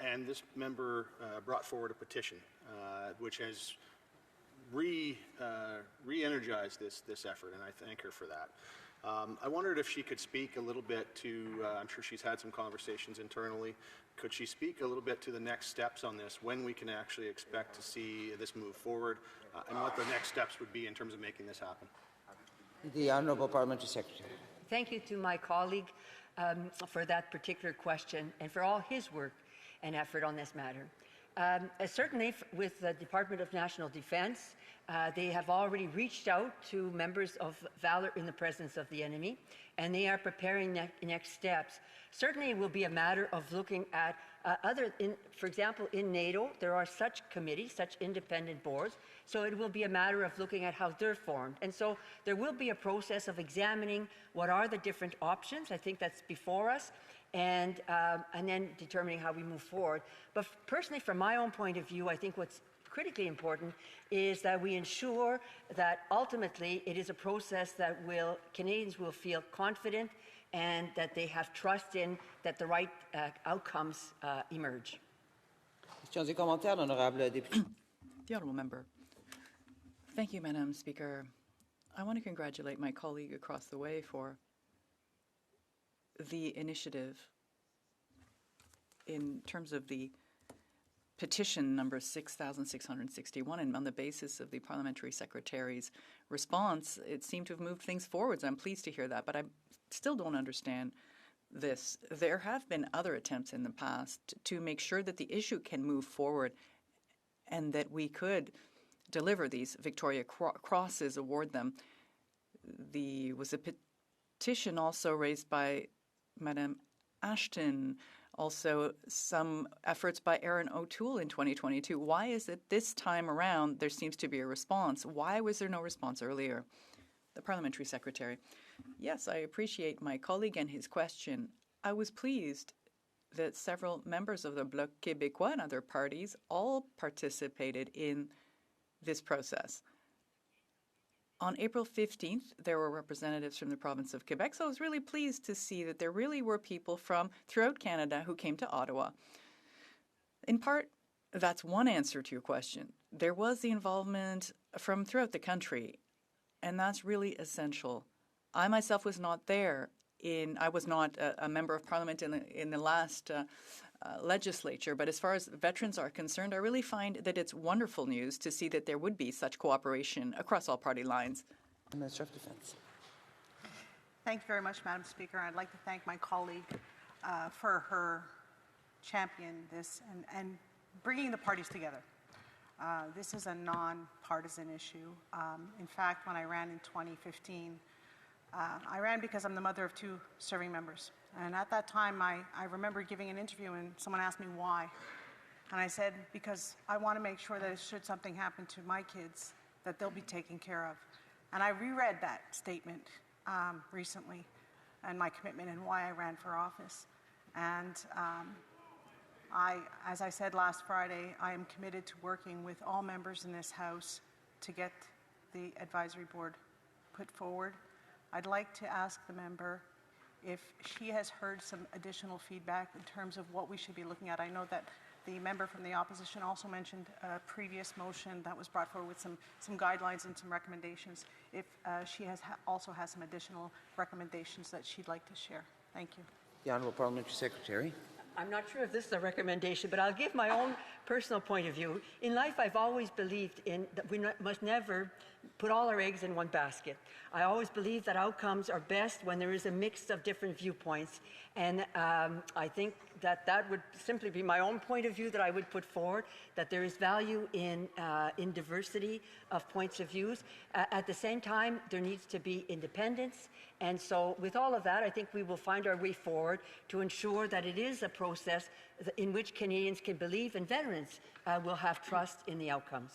and this member brought forward a petition which has re-energized this effort, and I thank her for that. I wondered if she could speak a little bit to, I'm sure she's had some conversations internally, could she speak a little bit to the next steps on this, when we can actually expect to see this move forward, and what the next steps would be in terms of making this happen? The Honourable Parliamentary Secretary. Thank you to my colleague for that particular question and for all his work and effort on this matter. Certainly with the Department of National Defence, they have already reached out to members of Valor in the presence of the enemy, and they are preparing next steps. Certainly it will be a matter of looking at for example, in NATO, there are such committees, such independent boards, so it will be a matter of looking at how they're formed. And so there will be a process of examining what are the different options. I think that's before us, and then determining how we move forward. But personally, from my own point of view, I think what's critically important is that we ensure that ultimately it is a process that Canadians will feel confident and that they have trust in that the right outcomes emerge. Questions et commentaires, l'honorable député. The honourable member. Thank you, Madam Speaker. I want to congratulate my colleague across the way for the initiative in terms of the petition number 6,661, and on the basis of the Parliamentary Secretary's response, it seemed to have moved things forwards. I'm pleased to hear that, but I still don't understand this. There have been other attempts in the past to make sure that the issue can move forward and that we could deliver these Victoria Crosses, award them. There was a petition also raised by Madame Ashton, also some efforts by Aaron O'Toole in 2022. Why is it this time around there seems to be a response? Why was there no response earlier? The Parliamentary Secretary. Yes, I appreciate my colleague and his question. I was pleased that several members of the Bloc Québécois and other parties all participated in this process. On April 15th, there were representatives from the province of Quebec, so I was really pleased to see that there really were people from throughout Canada who came to Ottawa. In part, that's one answer to your question. There was the involvement from throughout the country, and that's really essential. I myself was not there. I was not a member of Parliament in the last legislature, but as far as veterans are concerned, I really find that it's wonderful news to see that there would be such cooperation across all party lines. Minister of Defence. Thank you very much, Madam Speaker. I'd like to thank my colleague for her champion this and bringing the parties together. This is a non-partisan issue. In fact, when I ran in 2015, I ran because I'm the mother of 2 serving members. And at that time, I remember giving an interview and someone asked me why. And I said, because I want to make sure that should something happen to my kids, that they'll be taken care of. And I reread that statement recently and my commitment and why I ran for office. And as I said last Friday, I am committed to working with all members in this House to get the advisory board put forward. I'd like to ask the member if she has heard some additional feedback in terms of what we should be looking at. I know that the member from the opposition also mentioned a previous motion that was brought forward with some guidelines and some recommendations. If she also has some additional recommendations that she'd like to share. Thank you. The Honourable Parliamentary Secretary. I'm not sure if this is a recommendation, but I'll give my own personal point of view. In life, I've always believed that we must never put all our eggs in one basket. I always believe that outcomes are best when there is a mix of different viewpoints. And I think that would simply be my own point of view that I would put forward, that there is value in diversity of points of views. At the same time, there needs to be independence. And so with all of that, I think we will find our way forward to ensure that it is a process in which Canadians can believe and veterans will have trust in the outcomes.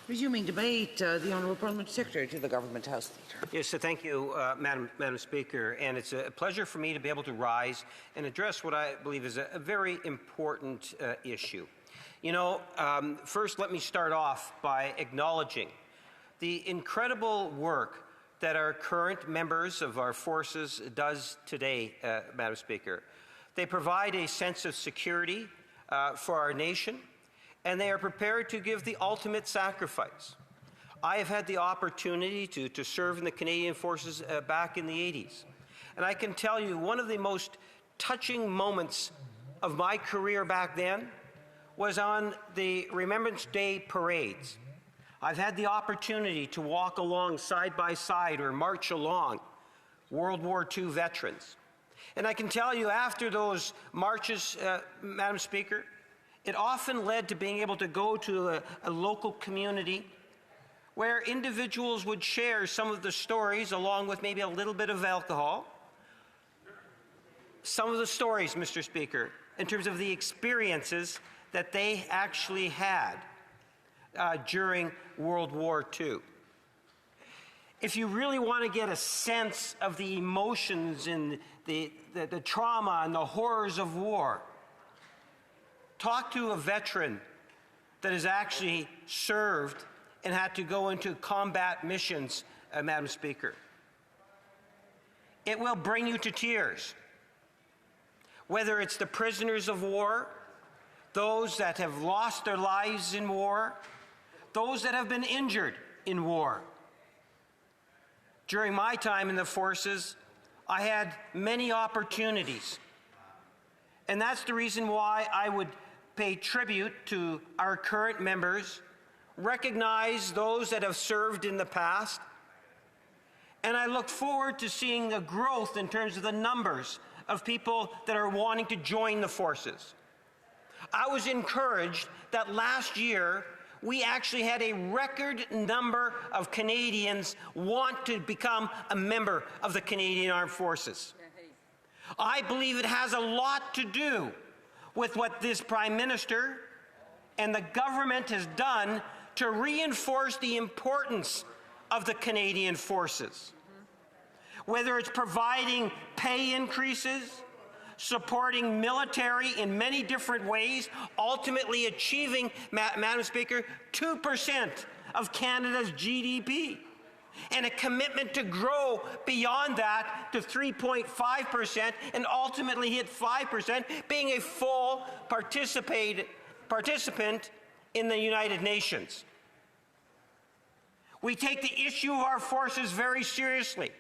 Resuming debate, the Honourable Parliamentary Secretary to the Government House Leader. Yes, so thank you, Madam Speaker. And it's a pleasure for me to be able to rise and address what I believe is a very important issue. You know, first let me start off by acknowledging the incredible work that our current members of our forces does today, Madam Speaker. They provide a sense of security for our nation, and they are prepared to give the ultimate sacrifice. I have had the opportunity to serve in the Canadian Forces back in the 80s, and I can tell you one of the most touching moments of my career back then was on the Remembrance Day parades. I've had the opportunity to walk along side by side or march along World War II veterans. And I can tell you after those marches, Madam Speaker, it often led to being able to go to a local community where individuals would share some of the stories along with maybe a little bit of alcohol. Some of the stories, Mr. Speaker, in terms of the experiences that they actually had during World War II. If you really want to get a sense of the emotions and the trauma and the horrors of war, talk to a veteran that has actually served and had to go into combat missions, Madam Speaker. It will bring you to tears. Whether it's the prisoners of war, those that have lost their lives in war, those that have been injured in war. During my time in the forces, I had many opportunities. And that's the reason why I would pay tribute to our current members, recognize those that have served in the past, and I look forward to seeing the growth in terms of the numbers of people that are wanting to join the forces. I was encouraged that last year we actually had a record number of Canadians want to become a member of the Canadian Armed Forces. I believe it has a lot to do with what this Prime Minister and the government has done to reinforce the importance of the Canadian Forces. Whether it's providing pay increases, supporting military in many different ways, ultimately achieving, Madam Speaker, 2% of Canada's GDP, and a commitment to grow beyond that to 3.5% and ultimately hit 5%, being a full participant in the United Nations. We take the issue of our forces very seriously.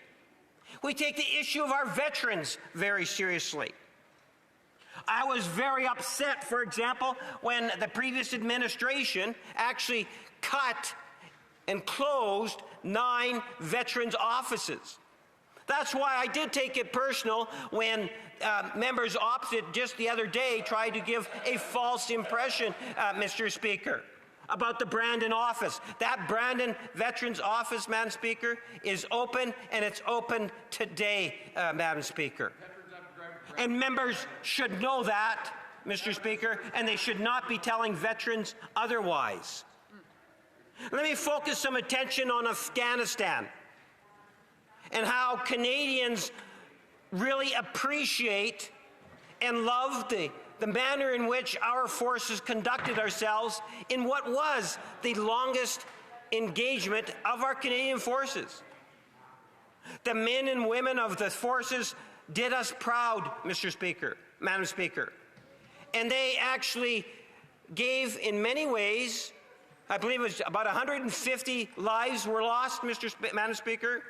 We take the issue of our veterans very seriously. I was very upset, for example, when the previous administration actually cut and closed 9 veterans' offices. That's why I did take it personal when members opposite just the other day tried to give a false impression, Mr. Speaker, about the Brandon office. That Brandon Veterans Office, Madam Speaker, is open, and it's open today, Madam Speaker. And members should know that, Mr. Speaker, and they should not be telling veterans otherwise. Let me focus some attention on Afghanistan and how Canadians really appreciate and love the manner in which our forces conducted ourselves in what was the longest engagement of our Canadian forces. The men and women of the forces did us proud, Mr. Speaker, Madam Speaker. And they actually gave, in many ways, I believe it was about 150 lives were lost, Madam Speaker,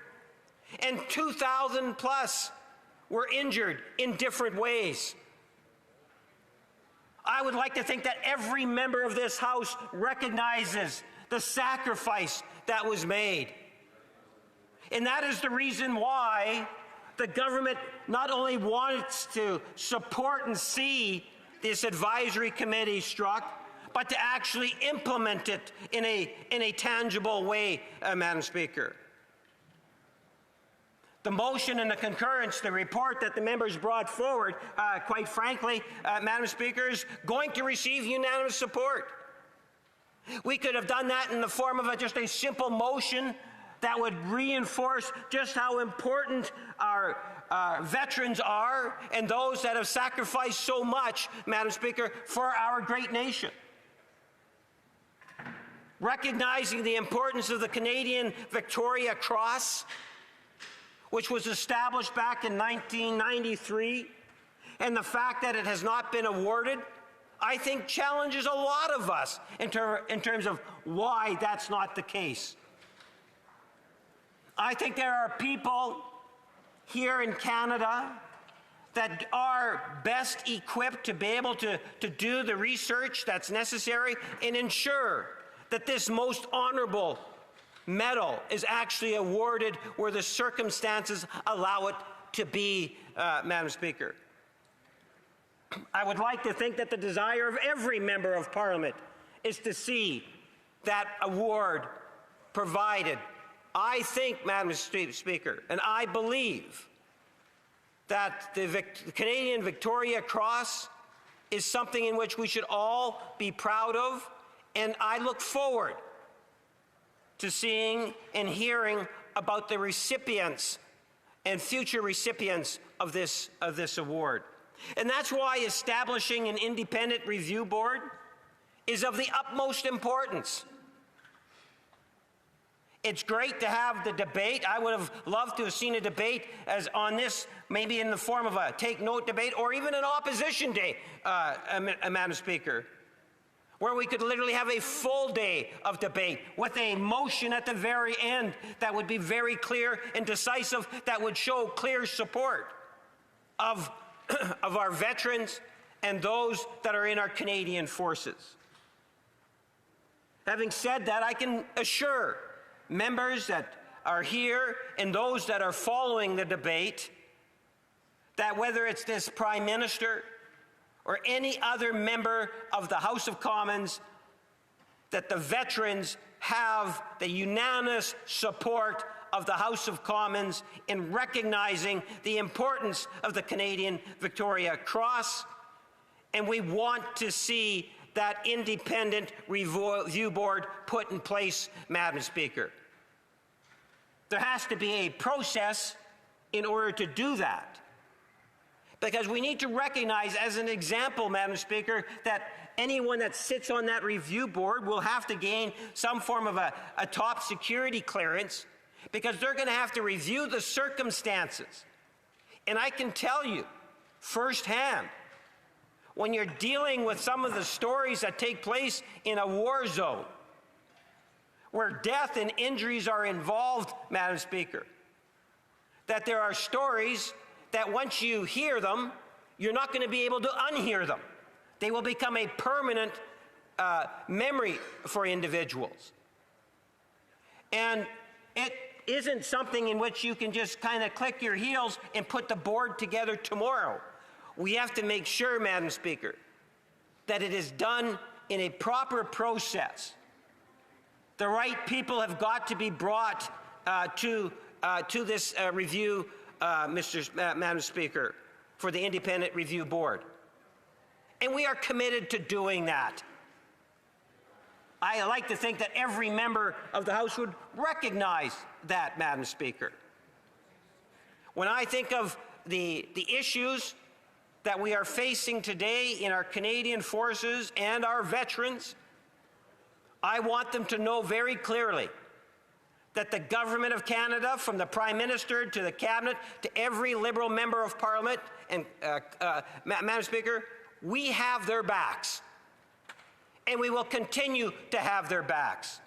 and 2,000 plus were injured in different ways. I would like to think that every member of this House recognizes the sacrifice that was made. And that is the reason why the government not only wants to support and see this advisory committee struck, but to actually implement it in a tangible way, Madam Speaker. The motion and the concurrence, the report that the members brought forward, quite frankly, Madam Speaker, is going to receive unanimous support. We could have done that in the form of just a simple motion that would reinforce just how important our veterans are and those that have sacrificed so much, Madam Speaker, for our great nation. recognizing the importance of the Canadian Victoria Cross, which was established back in 1993, and the fact that it has not been awarded, I think challenges a lot of us in terms of why that's not the case. I think there are people here in Canada that are best equipped to be able to do the research that's necessary and ensure that this most honorable medal is actually awarded where the circumstances allow it to be, Madam Speaker. I would like to think that the desire of every member of Parliament is to see that award provided. I think, Madam Speaker, and I believe that the Canadian Victoria Cross is something in which we should all be proud of, and I look forward to seeing and hearing about the recipients and future recipients of this award. And that's why establishing an independent review board is of the utmost importance. It's great to have the debate. I would have loved to have seen a debate as on this, maybe in the form of a take-note debate or even an opposition day, Madam Speaker, where we could literally have a full day of debate with a motion at the very end that would be very clear and decisive, that would show clear support of our veterans and those that are in our Canadian forces. Having said that, I can assure members that are here and those that are following the debate that whether it's this Prime Minister or any other member of the House of Commons, that the veterans have the unanimous support of the House of Commons in recognizing the importance of the Canadian Victoria Cross, and we want to see that independent review board put in place, Madam Speaker. There has to be a process in order to do that, because we need to recognize, as an example, Madam Speaker, that anyone that sits on that review board will have to gain some form of a top security clearance, because they're going to have to review the circumstances. And I can tell you firsthand, when you're dealing with some of the stories that take place in a war zone, where death and injuries are involved, Madam Speaker, that there are stories that once you hear them, you're not going to be able to unhear them. They will become a permanent memory for individuals. And it isn't something in which you can just kind of click your heels and put the board together tomorrow. We have to make sure, Madam Speaker, that it is done in a proper process. The right people have got to be brought to this review, Madam Speaker, for the Independent Review Board. And we are committed to doing that. I like to think that every member of the House would recognize that, Madam Speaker. When I think of the issues that we are facing today in our Canadian forces and our veterans, I want them to know very clearly that the Government of Canada, from the Prime Minister to the Cabinet to every Liberal member of Parliament, and Madam Speaker, we have their backs. And we will continue to have their backs.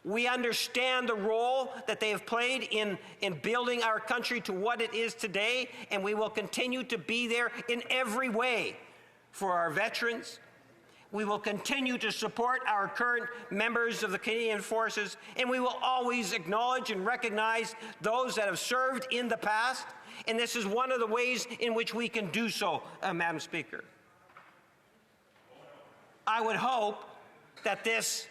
We understand the role that they have played in building our country to what it is today, and we will continue to be there in every way for our veterans. We will continue to support our current members of the Canadian Forces, and we will always acknowledge and recognize those that have served in the past, and this is one of the ways in which we can do so, Madam Speaker. I would hope that this,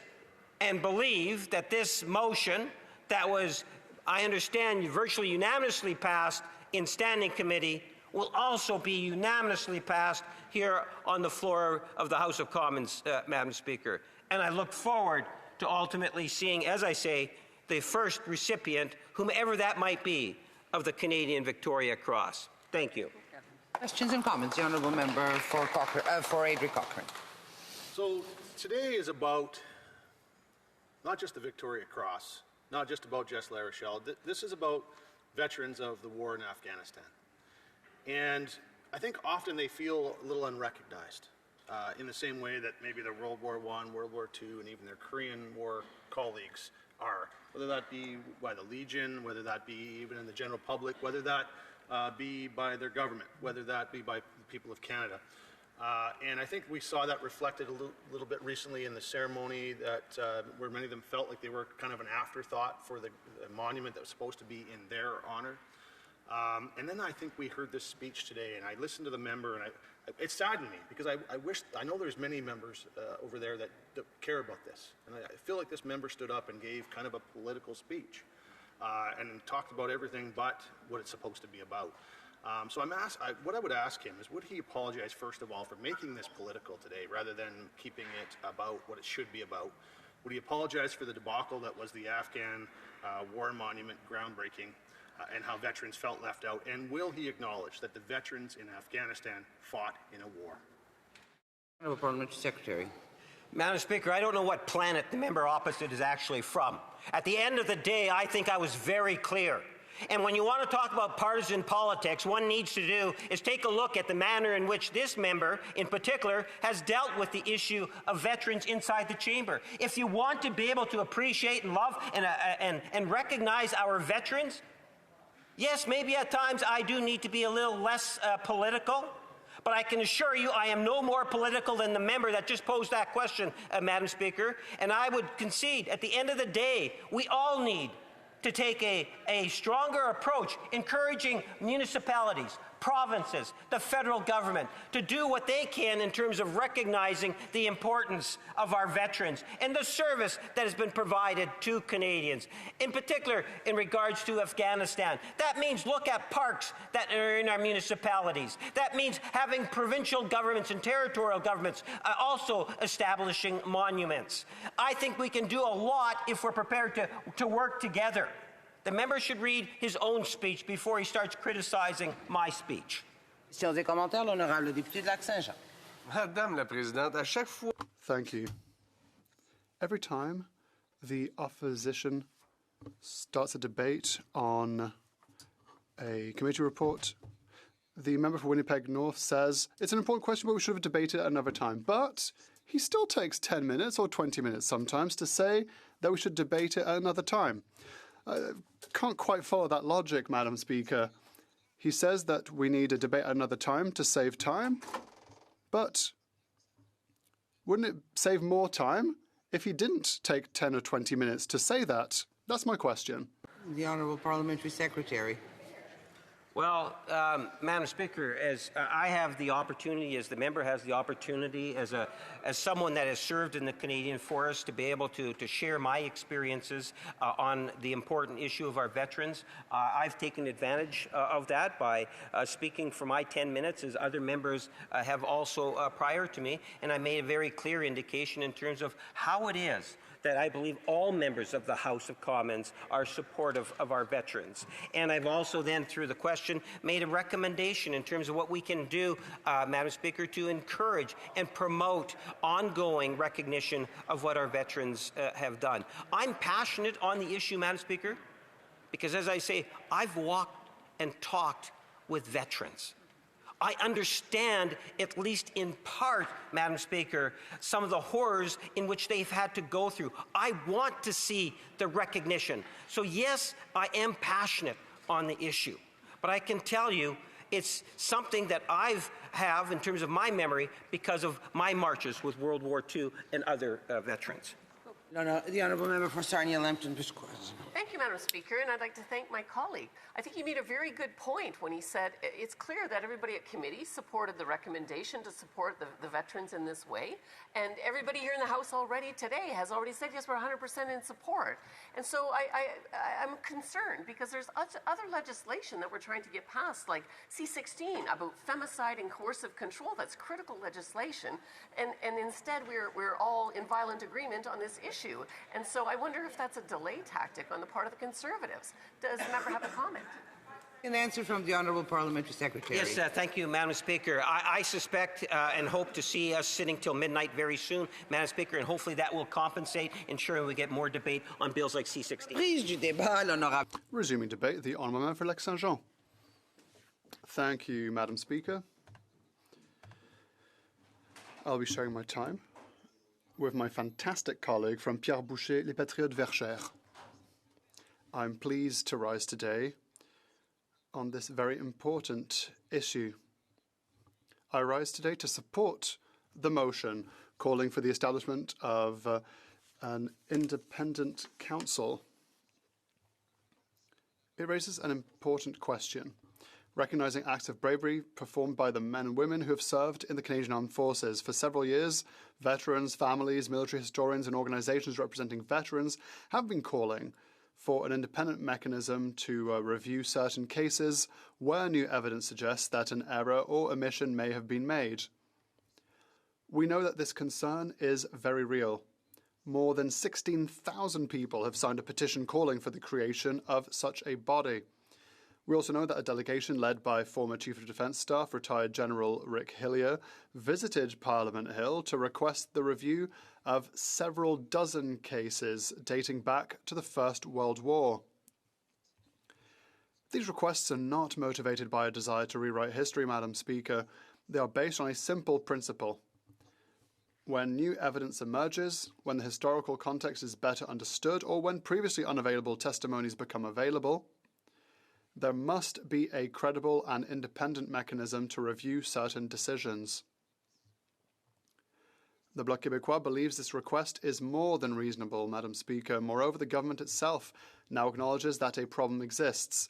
and believe that this motion that was, I understand, virtually unanimously passed in standing committee will also be unanimously passed here on the floor of the House of Commons, Madam Speaker. And I look forward to ultimately seeing, as I say, the first recipient, whomever that might be, of the Canadian Victoria Cross. Thank you. Questions and comments? The Honourable Member for Airdrie Cochrane. So today is about not just the Victoria Cross, not just about Jess La Rochelle. This is about veterans of the war in Afghanistan. And I think often they feel a little unrecognized in the same way that maybe their World War I, World War II, and even their Korean War colleagues are, whether that be by the Legion, whether that be even in the general public, whether that be by their government, whether that be by the people of Canada. And I think we saw that reflected a little bit recently in the ceremony that where many of them felt like they were kind of an afterthought for the monument that was supposed to be in their honor. And then I think we heard this speech today, and I listened to the member, and it saddened me because I know there's many members over there that care about this, and I feel like this member stood up and gave kind of a political speech and talked about everything but what it's supposed to be about. So what I would ask him is, would he apologize first of all for making this political today rather than keeping it about what it should be about? Would he apologize for the debacle that was the Afghan War Monument groundbreaking and how veterans felt left out? And will he acknowledge that the veterans in Afghanistan fought in a war? Honourable Parliamentary Secretary. Madam Speaker, I don't know what planet the member opposite is actually from. At the end of the day, I think I was very clear. And when you want to talk about partisan politics, one needs to do is take a look at the manner in which this member, in particular, has dealt with the issue of veterans inside the chamber. If you want to be able to appreciate and love and recognize our veterans, yes, maybe at times I do need to be a little less political. But I can assure you I am no more political than the member that just posed that question, Madam Speaker. And I would concede, at the end of the day, we all need to take a stronger approach, encouraging municipalities, provinces, the federal government to do what they can in terms of recognizing the importance of our veterans and the service that has been provided to Canadians, in particular in regards to Afghanistan. That means look at parks that are in our municipalities. That means having provincial governments and territorial governments also establishing monuments. I think we can do a lot if we're prepared to work together. The member should read his own speech before he starts criticizing my speech. Questions et commentaires, l'honorable député de Lac-Saint-Jean. Madame la Présidente, à chaque fois... Thank you. Every time the opposition starts a debate on a committee report, the member for Winnipeg North says, it's an important question, but we should have debated it another time. But he still takes 10 minutes or 20 minutes sometimes to say that we should debate it at another time. I can't quite follow that logic, Madam Speaker. He says that we need a debate at another time to save time, but wouldn't it save more time if he didn't take 10 or 20 minutes to say that? That's my question. The Honourable Parliamentary Secretary. Well, Madam Speaker, as I have the opportunity, as the member has the opportunity, as someone that has served in the Canadian Forest, to be able to share my experiences on the important issue of our veterans, I've taken advantage of that by speaking for my 10 minutes, as other members have also prior to me, and I made a very clear indication in terms of how it is that I believe all members of the House of Commons are supportive of our veterans. And I've also then, through the question, made a recommendation in terms of what we can do, Madam Speaker, to encourage and promote ongoing recognition of what our veterans have done. I'm passionate on the issue, Madam Speaker, because as I say, I've walked and talked with veterans. I understand, at least in part, Madam Speaker, some of the horrors in which they've had to go through. I want to see the recognition. So yes, I am passionate on the issue. But I can tell you it's something that have in terms of my memory because of my marches with World War II and other veterans. No, the Honourable Member for Sarnia-Lambton. Thank you, Madam Speaker, and I'd like to thank my colleague. I think he made a very good point when he said it's clear that everybody at committee supported the recommendation to support the veterans in this way, and everybody here in the House already today has already said, yes, we're 100% in support. And so I'm concerned because there's other legislation that we're trying to get passed, like C-16, about femicide and coercive control. That's critical legislation, and instead we're all in violent agreement on this issue. And so I wonder if that's a delay tactic on the part of the Conservatives. Does the member have a comment? An answer from the Honourable Parliamentary Secretary. Yes, thank you, Madam Speaker. I suspect and hope to see us sitting till midnight very soon, Madam Speaker, and hopefully that will compensate, ensuring we get more debate on bills like C-16. Resuming debate, the Honourable Member for Lac-Saint-Jean. Thank you, Madam Speaker. I'll be sharing my time with my fantastic colleague from Pierre Boucher, Les Patriotes Verchères. I'm pleased to rise today on this very important issue. I rise today to support the motion calling for the establishment of an independent council. It raises an important question, recognizing acts of bravery performed by the men and women who have served in the Canadian Armed Forces. For several years, veterans, families, military historians, and organizations representing veterans have been calling for an independent mechanism to review certain cases where new evidence suggests that an error or omission may have been made. We know that this concern is very real. More than 16,000 people have signed a petition calling for the creation of such a body. We also know that a delegation led by former Chief of Defence Staff, retired General Rick Hillier, visited Parliament Hill to request the review of several dozen cases dating back to the First World War. These requests are not motivated by a desire to rewrite history, Madam Speaker. They are based on a simple principle. When new evidence emerges, when the historical context is better understood, or when previously unavailable testimonies become available, there must be a credible and independent mechanism to review certain decisions. The Bloc Québécois believes this request is more than reasonable, Madam Speaker. Moreover, the government itself now acknowledges that a problem exists.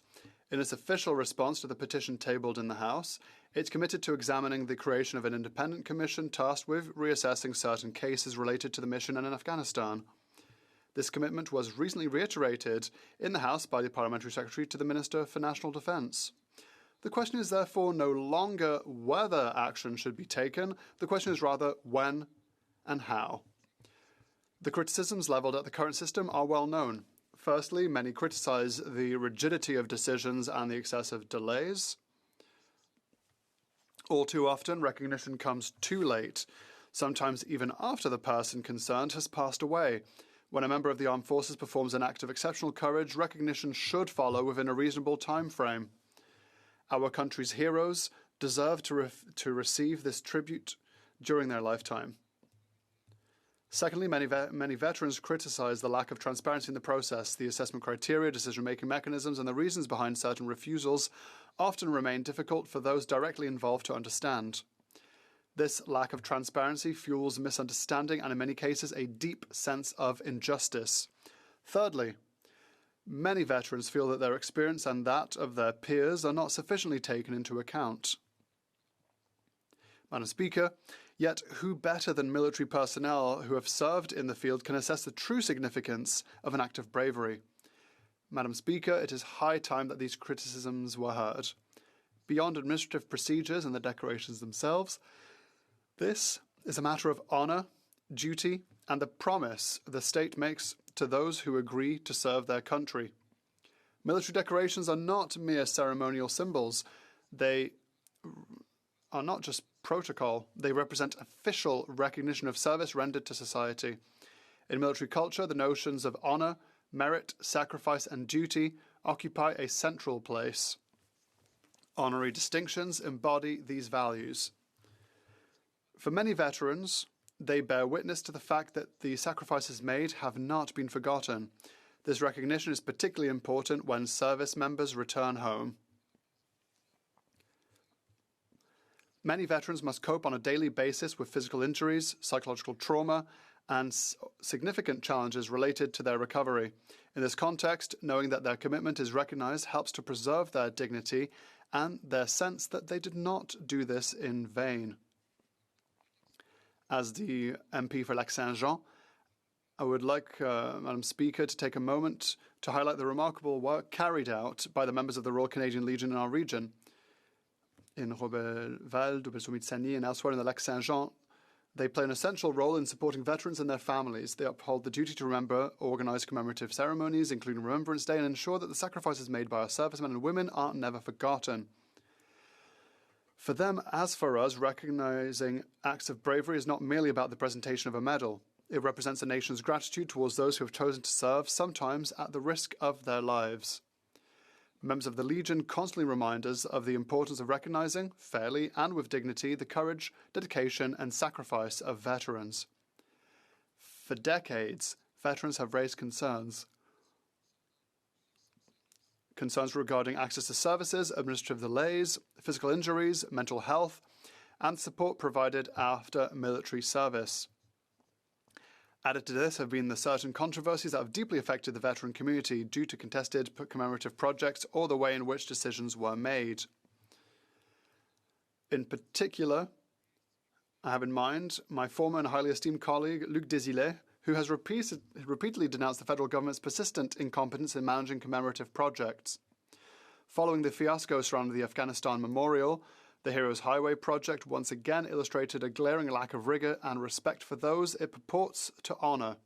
In its official response to the petition tabled in the House, it's committed to examining the creation of an independent commission tasked with reassessing certain cases related to the mission in Afghanistan. This commitment was recently reiterated in the House by the Parliamentary Secretary to the Minister for National Defence. The question is therefore no longer whether action should be taken, the question is rather when and how. The criticisms levelled at the current system are well known. Firstly, many criticise the rigidity of decisions and the excessive delays. All too often, recognition comes too late, sometimes even after the person concerned has passed away. When a member of the armed forces performs an act of exceptional courage, recognition should follow within a reasonable time frame. Our country's heroes deserve to receive this tribute during their lifetime. Secondly, many veterans criticise the lack of transparency in the process. The assessment criteria, decision-making mechanisms, and the reasons behind certain refusals often remain difficult for those directly involved to understand. This lack of transparency fuels misunderstanding and, in many cases, a deep sense of injustice. Thirdly, many veterans feel that their experience and that of their peers are not sufficiently taken into account. Madam Speaker, yet who better than military personnel who have served in the field can assess the true significance of an act of bravery? Madam Speaker, it is high time that these criticisms were heard. Beyond administrative procedures and the declarations themselves, this is a matter of honour, duty, and the promise the state makes to those who agree to serve their country. Military decorations are not mere ceremonial symbols. They are not just protocol. They represent official recognition of service rendered to society. In military culture, the notions of honour, merit, sacrifice, and duty occupy a central place. Honorary distinctions embody these values. For many veterans, they bear witness to the fact that the sacrifices made have not been forgotten. This recognition is particularly important when service members return home. Many veterans must cope on a daily basis with physical injuries, psychological trauma, and significant challenges related to their recovery. In this context, knowing that their commitment is recognized helps to preserve their dignity and their sense that they did not do this in vain. As the MP for Lac-Saint-Jean, I would like, Madam Speaker, to take a moment to highlight the remarkable work carried out by the members of the Royal Canadian Legion in our region. In Roberval, Dubersuit-Sagny, and elsewhere in the Lac-Saint-Jean, They play an essential role in supporting veterans and their families. They uphold the duty to remember, organise commemorative ceremonies, including Remembrance Day, and ensure that the sacrifices made by our servicemen and women are never forgotten. For them, as for us, recognising acts of bravery is not merely about the presentation of a medal. It represents a nation's gratitude towards those who have chosen to serve, sometimes at the risk of their lives. Members of the Legion constantly remind us of the importance of recognising, fairly and with dignity, the courage, dedication and sacrifice of veterans. For decades, veterans have raised concerns regarding access to services, administrative delays, physical injuries, mental health, and support provided after military service. Added to this have been the certain controversies that have deeply affected the veteran community due to contested commemorative projects or the way in which decisions were made. In particular, I have in mind my former and highly esteemed colleague, Luc Desilets, who has repeatedly denounced the federal government's persistent incompetence in managing commemorative projects. Following the fiasco surrounding the Afghanistan Memorial, the Heroes Highway project once again illustrated a glaring lack of rigour and respect for those it purports to honour.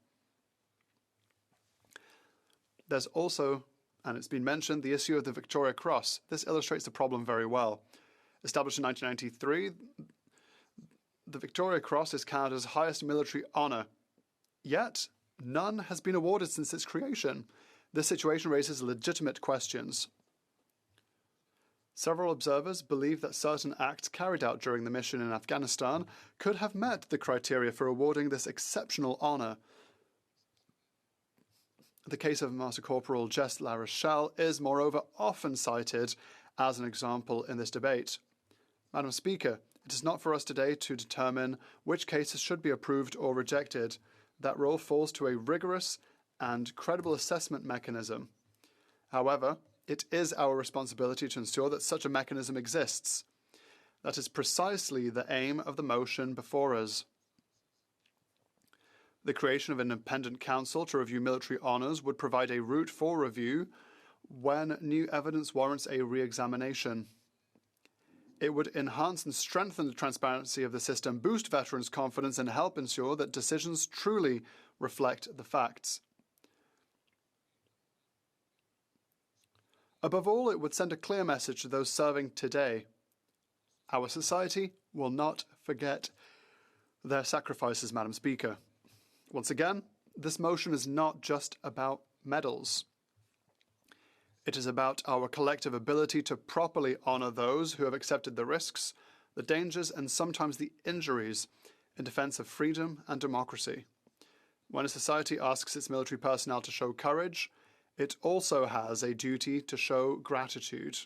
There's also, and it's been mentioned, the issue of the Victoria Cross. This illustrates the problem very well. Established in 1993, the Victoria Cross is Canada's highest military honour. Yet, none has been awarded since its creation. This situation raises legitimate questions. Several observers believe that certain acts carried out during the mission in Afghanistan could have met the criteria for awarding this exceptional honour. The case of Master Corporal Jess La Rochelle is, moreover, often cited as an example in this debate. Madam Speaker, it is not for us today to determine which cases should be approved or rejected. That role falls to a rigorous and credible assessment mechanism. However, it is our responsibility to ensure that such a mechanism exists. That is precisely the aim of the motion before us. The creation of an independent council to review military honours would provide a route for review when new evidence warrants a re-examination. It would enhance and strengthen the transparency of the system, boost veterans' confidence, and help ensure that decisions truly reflect the facts. Above all, it would send a clear message to those serving today. Our society will not forget their sacrifices, Madam Speaker. Once again, this motion is not just about medals. It is about our collective ability to properly honour those who have accepted the risks, the dangers, and sometimes the injuries in defence of freedom and democracy. When a society asks its military personnel to show courage, it also has a duty to show gratitude.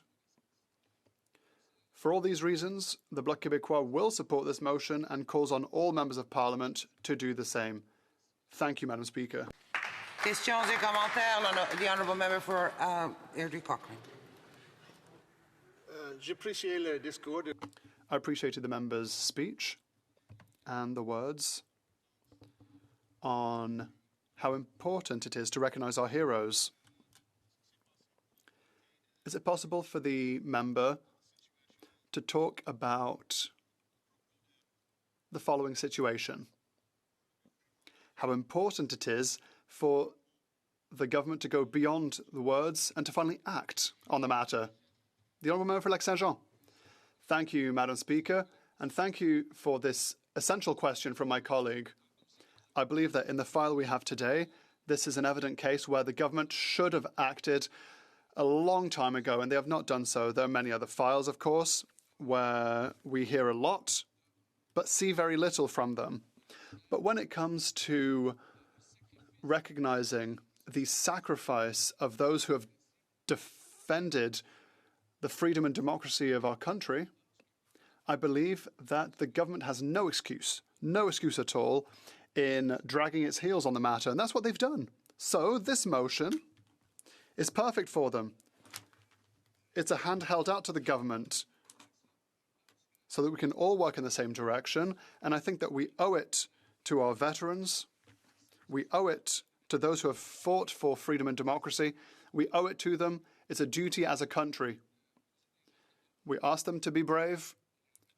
For all these reasons, the Bloc Québécois will support this motion and calls on all members of Parliament to do the same. Thank you, Madam Speaker. Questions et commentaires. The honourable member for Airdrie Cochrane. I appreciated the member's speech and the words on how important it is to recognise our heroes. Is it possible for the member to talk about the following situation? How important it is for the government to go beyond the words and to finally act on the matter. The Honourable Member for Lac-Saint-Jean. Thank you, Madam Speaker, and thank you for this essential question from my colleague. I believe that in the file we have today, this is an evident case where the government should have acted a long time ago, and they have not done so. There are many other files, of course, where we hear a lot, but see very little from them. But when it comes to recognizing the sacrifice of those who have defended the freedom and democracy of our country, I believe that the government has no excuse at all in dragging its heels on the matter, and that's what they've done. So this motion is perfect for them. It's a hand held out to the government so that we can all work in the same direction, and I think that we owe it to our veterans, we owe it to those who have fought for freedom and democracy, we owe it to them. It's a duty as a country. We ask them to be brave,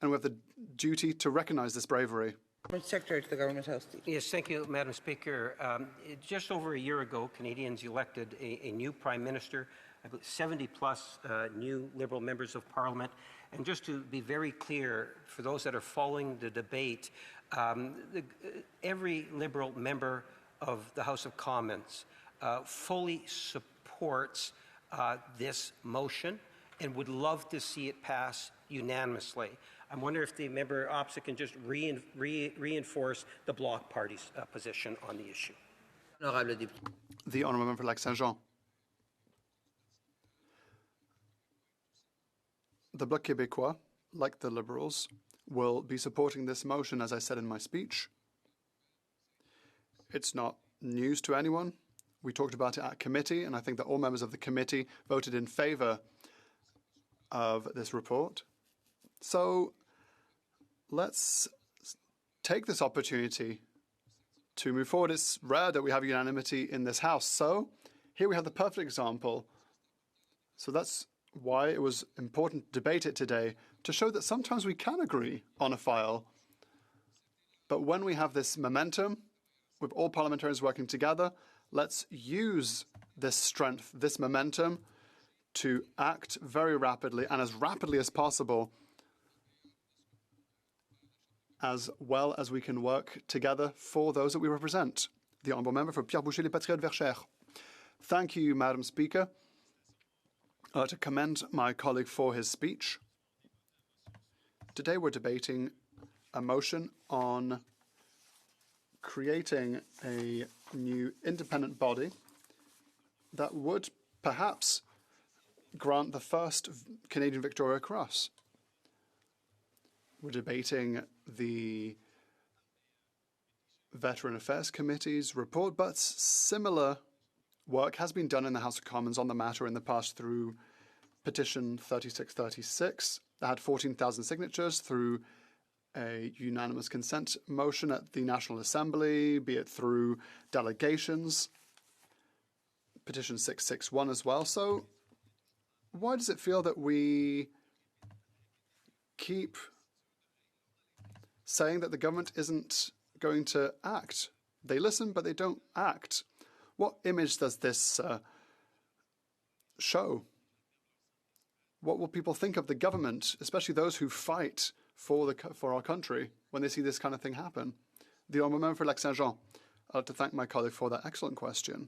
and we have the duty to recognize this bravery. Secretary to the Government House. Yes, thank you, Madam Speaker. Just over a year ago, Canadians elected a new Prime Minister, I believe 70-plus new Liberal members of Parliament. And just to be very clear, for those that are following the debate, every Liberal member of the House of Commons fully supports this motion and would love to see it pass unanimously. I wonder if the member opposite can just reinforce the Bloc Party's position on the issue. The Honourable Member for Lac-Saint-Jean. The Bloc Québécois, like the Liberals, will be supporting this motion, as I said in my speech. It's not news to anyone. We talked about it at committee, and I think that all members of the committee voted in favour of this report. So let's take this opportunity to move forward. It's rare that we have unanimity in this House. So here we have the perfect example. So that's why it was important to debate it today, to show that sometimes we can agree on a file. But when we have this momentum, with all parliamentarians working together, let's use this strength, this momentum, to act very rapidly and as rapidly as possible, as well as we can work together for those that we represent. The Honourable Member for Pierre Boucher, les Patriotes Verchères. Thank you, Madam Speaker. To commend my colleague for his speech. Today we're debating a motion on creating a new independent body that would perhaps grant the first Canadian Victoria Cross. We're debating the Veteran Affairs Committee's report, but similar work has been done in the House of Commons on the matter in the past through Petition 3636 that had 14,000 signatures, through a unanimous consent motion at the National Assembly, be it through delegations, Petition 661 as well. So why does it feel that we keep saying that the government isn't going to act? They listen, but they don't act. What image does this show? What will people think of the government, especially those who fight for our country, when they see this kind of thing happen? The Honourable Member for Lac-Saint-Jean. I'd like to thank my colleague for that excellent question.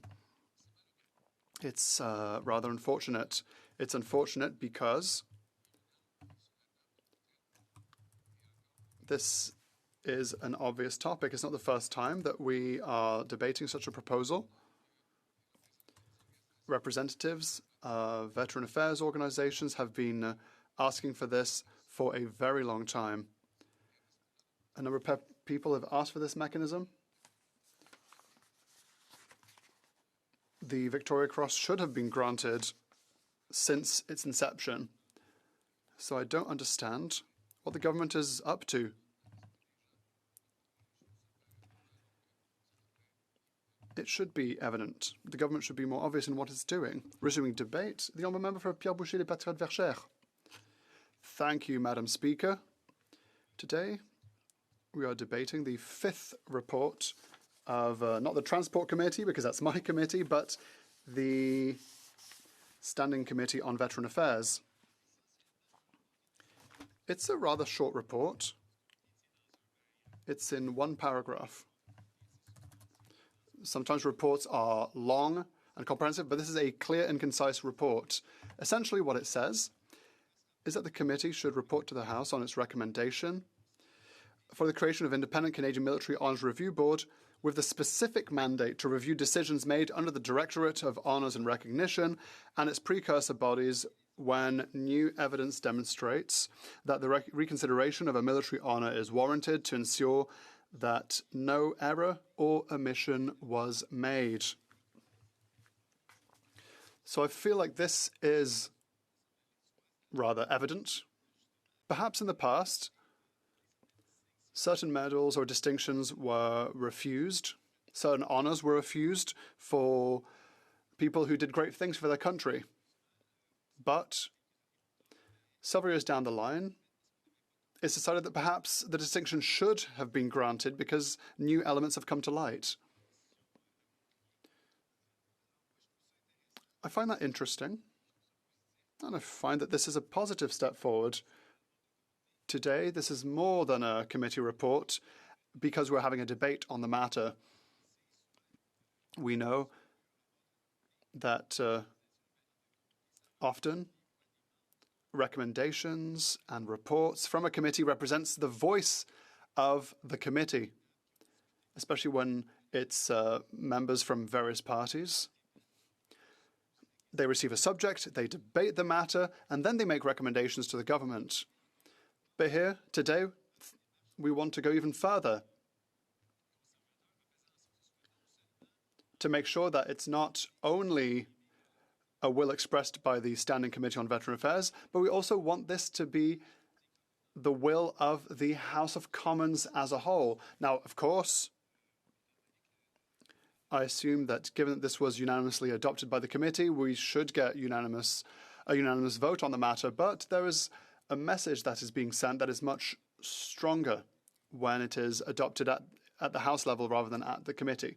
It's rather unfortunate. It's unfortunate because this is an obvious topic. It's not the first time that we are debating such a proposal. Representatives of veteran affairs organizations have been asking for this for a very long time. A number of people have asked for this mechanism. The Victoria Cross should have been granted since its inception. So I don't understand what the government is up to. It should be evident. The government should be more obvious in what it's doing. Resuming debate, the Honourable Member for Pierre Boucher, les Patriotes Verchères. Thank you, Madam Speaker. Today, we are debating the fifth report of not the Transport Committee, because that's my committee, but the Standing Committee on Veteran Affairs. It's a rather short report. It's in one paragraph. Sometimes reports are long and comprehensive, but this is a clear and concise report. Essentially what it says is that the committee should report to the House on its recommendation for the creation of independent Canadian Military Honours Review Board with the specific mandate to review decisions made under the Directorate of Honours and Recognition and its precursor bodies when new evidence demonstrates that the reconsideration of a military honour is warranted to ensure that no error or omission was made. So I feel like this is rather evident. Perhaps in the past, certain medals or distinctions were refused, certain honours were refused for people who did great things for their country. But several years down the line, it's decided that perhaps the distinction should have been granted because new elements have come to light. I find that interesting, and I find that this is a positive step forward. Today, this is more than a committee report because we're having a debate on the matter. We know that often recommendations and reports from a committee represents the voice of the committee, especially when it's members from various parties. They receive a subject, they debate the matter, and then they make recommendations to the government. But here, today, we want to go even further to make sure that it's not only a will expressed by the Standing Committee on Veteran Affairs, but we also want this to be the will of the House of Commons as a whole. Now, of course, I assume that given that this was unanimously adopted by the committee, we should get a unanimous vote on the matter, but there is a message that is being sent that is much stronger when it is adopted at the House level rather than at the committee.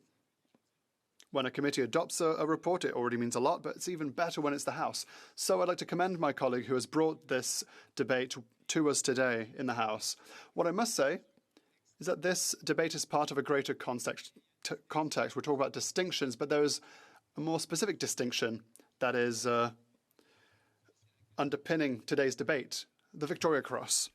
When a committee adopts a report, it already means a lot, but it's even better when it's the House. So I'd like to commend my colleague who has brought this debate to us today in the House. What I must say is that this debate is part of a greater context. We're talking about distinctions, but there is a more specific distinction that is underpinning today's debate, the Victoria Cross.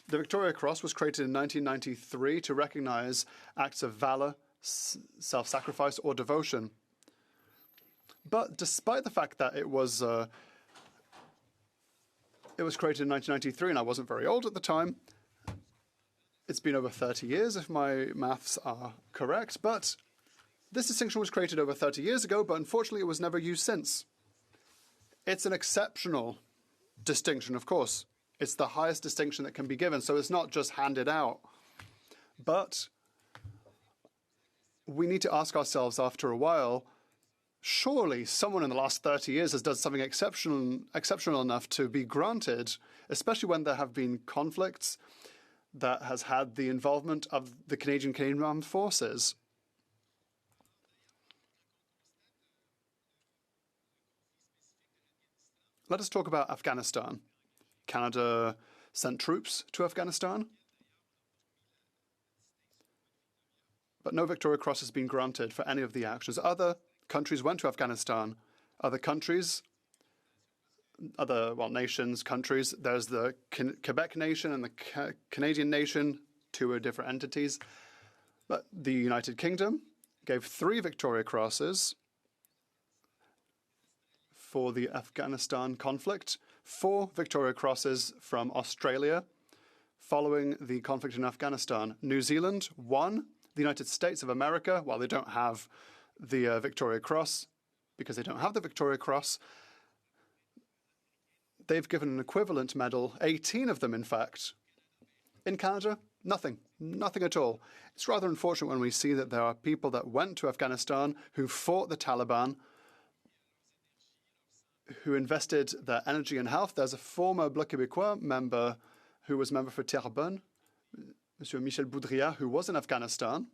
The Victoria Cross was created in 1993 to recognize acts of valor, self-sacrifice, or devotion. But despite the fact that it was created in 1993, and I wasn't very old at the time, it's been over 30 years, if my maths are correct, but this distinction was created over 30 years ago, but unfortunately it was never used since. It's an exceptional distinction, of course. It's the highest distinction that can be given, so it's not just handed out. But we need to ask ourselves after a while, surely someone in the last 30 years has done something exceptional enough to be granted, especially when there have been conflicts that has had the involvement of the Canadian Armed Forces. Let us talk about Afghanistan. Canada sent troops to Afghanistan, but no Victoria Cross has been granted for any of the actions. Other countries went to Afghanistan. Other countries, nations, countries, there's the Quebec nation and the Canadian nation, two are different entities. But the United Kingdom gave 3 Victoria Crosses for the Afghanistan conflict, 4 Victoria Crosses from Australia following the conflict in Afghanistan. New Zealand, 1. The United States of America, while they don't have the Victoria Cross, because they don't have the Victoria Cross, they've given an equivalent medal, 18 of them in fact. In Canada, nothing at all. It's rather unfortunate when we see that there are people that went to Afghanistan who fought the Taliban, who invested their energy and health. There's a former Bloc Québécois member who was member for Terrebonne, Monsieur Michel Boudria, who was in Afghanistan.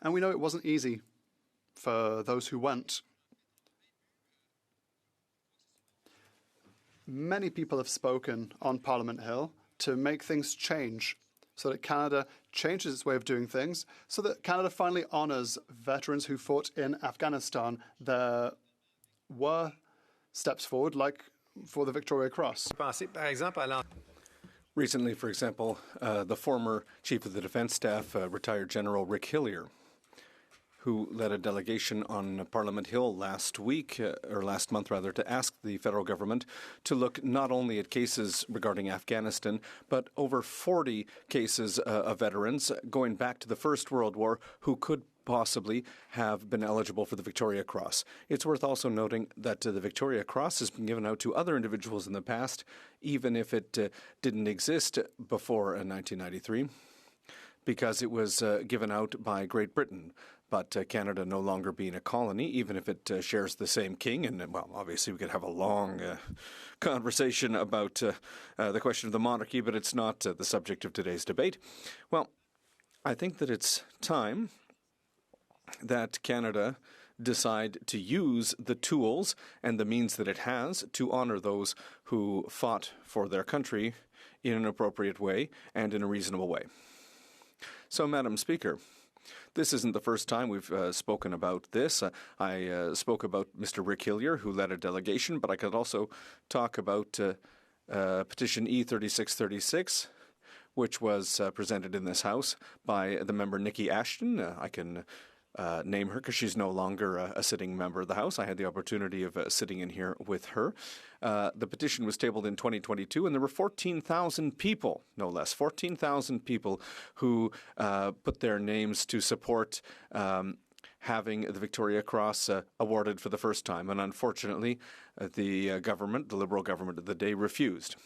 And we know it wasn't easy for those who went. Many people have spoken on Parliament Hill to make things change, so that Canada changes its way of doing things, so that Canada finally honors veterans who fought in Afghanistan. There were steps forward, like for the Victoria Cross. Recently, for example, the former Chief of the Defence Staff, retired General Rick Hillier, who led a delegation on Parliament Hill last month, to ask the federal government to look not only at cases regarding Afghanistan, but over 40 cases of veterans going back to the First World War who could possibly have been eligible for the Victoria Cross. It's worth also noting that the Victoria Cross has been given out to other individuals in the past, even if it didn't exist before 1993, because it was given out by Great Britain. but Canada no longer being a colony, even if it shares the same king. And, well, obviously we could have a long conversation about the question of the monarchy, but it's not the subject of today's debate. Well, I think that it's time that Canada decide to use the tools and the means that it has to honor those who fought for their country in an appropriate way and in a reasonable way. So, Madam Speaker, this isn't the first time we've spoken about this. I spoke about Mr. Rick Hillier, who led a delegation, but I could also talk about petition E3636, which was presented in this House by the member Nikki Ashton. I can name her because she's no longer a sitting member of the House. I had the opportunity of sitting in here with her. The petition was tabled in 2022, and there were 14,000 people, no less, 14,000 people who put their names to support having the Victoria Cross awarded for the first time. And unfortunately, the government, the Liberal government of the day, refused.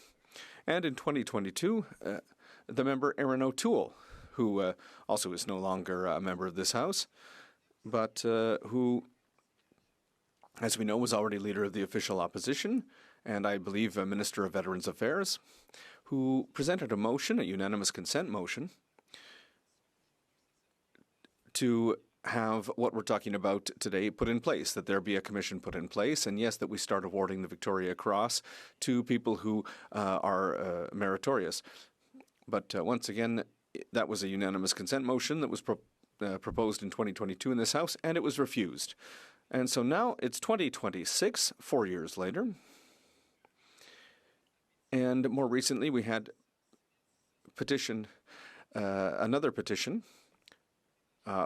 And in 2022, the member Erin O'Toole, who also is no longer a member of this House, but who, as we know, was already leader of the official opposition, and I believe a Minister of Veterans Affairs, who presented a motion, a unanimous consent motion, to have what we're talking about today put in place, that there be a commission put in place, and yes, that we start awarding the Victoria Cross to people who are meritorious. But once again, that was a unanimous consent motion that was proposed in 2022 in this House, and it was refused. And so now it's 2026, 4 years later. And more recently, we had another petition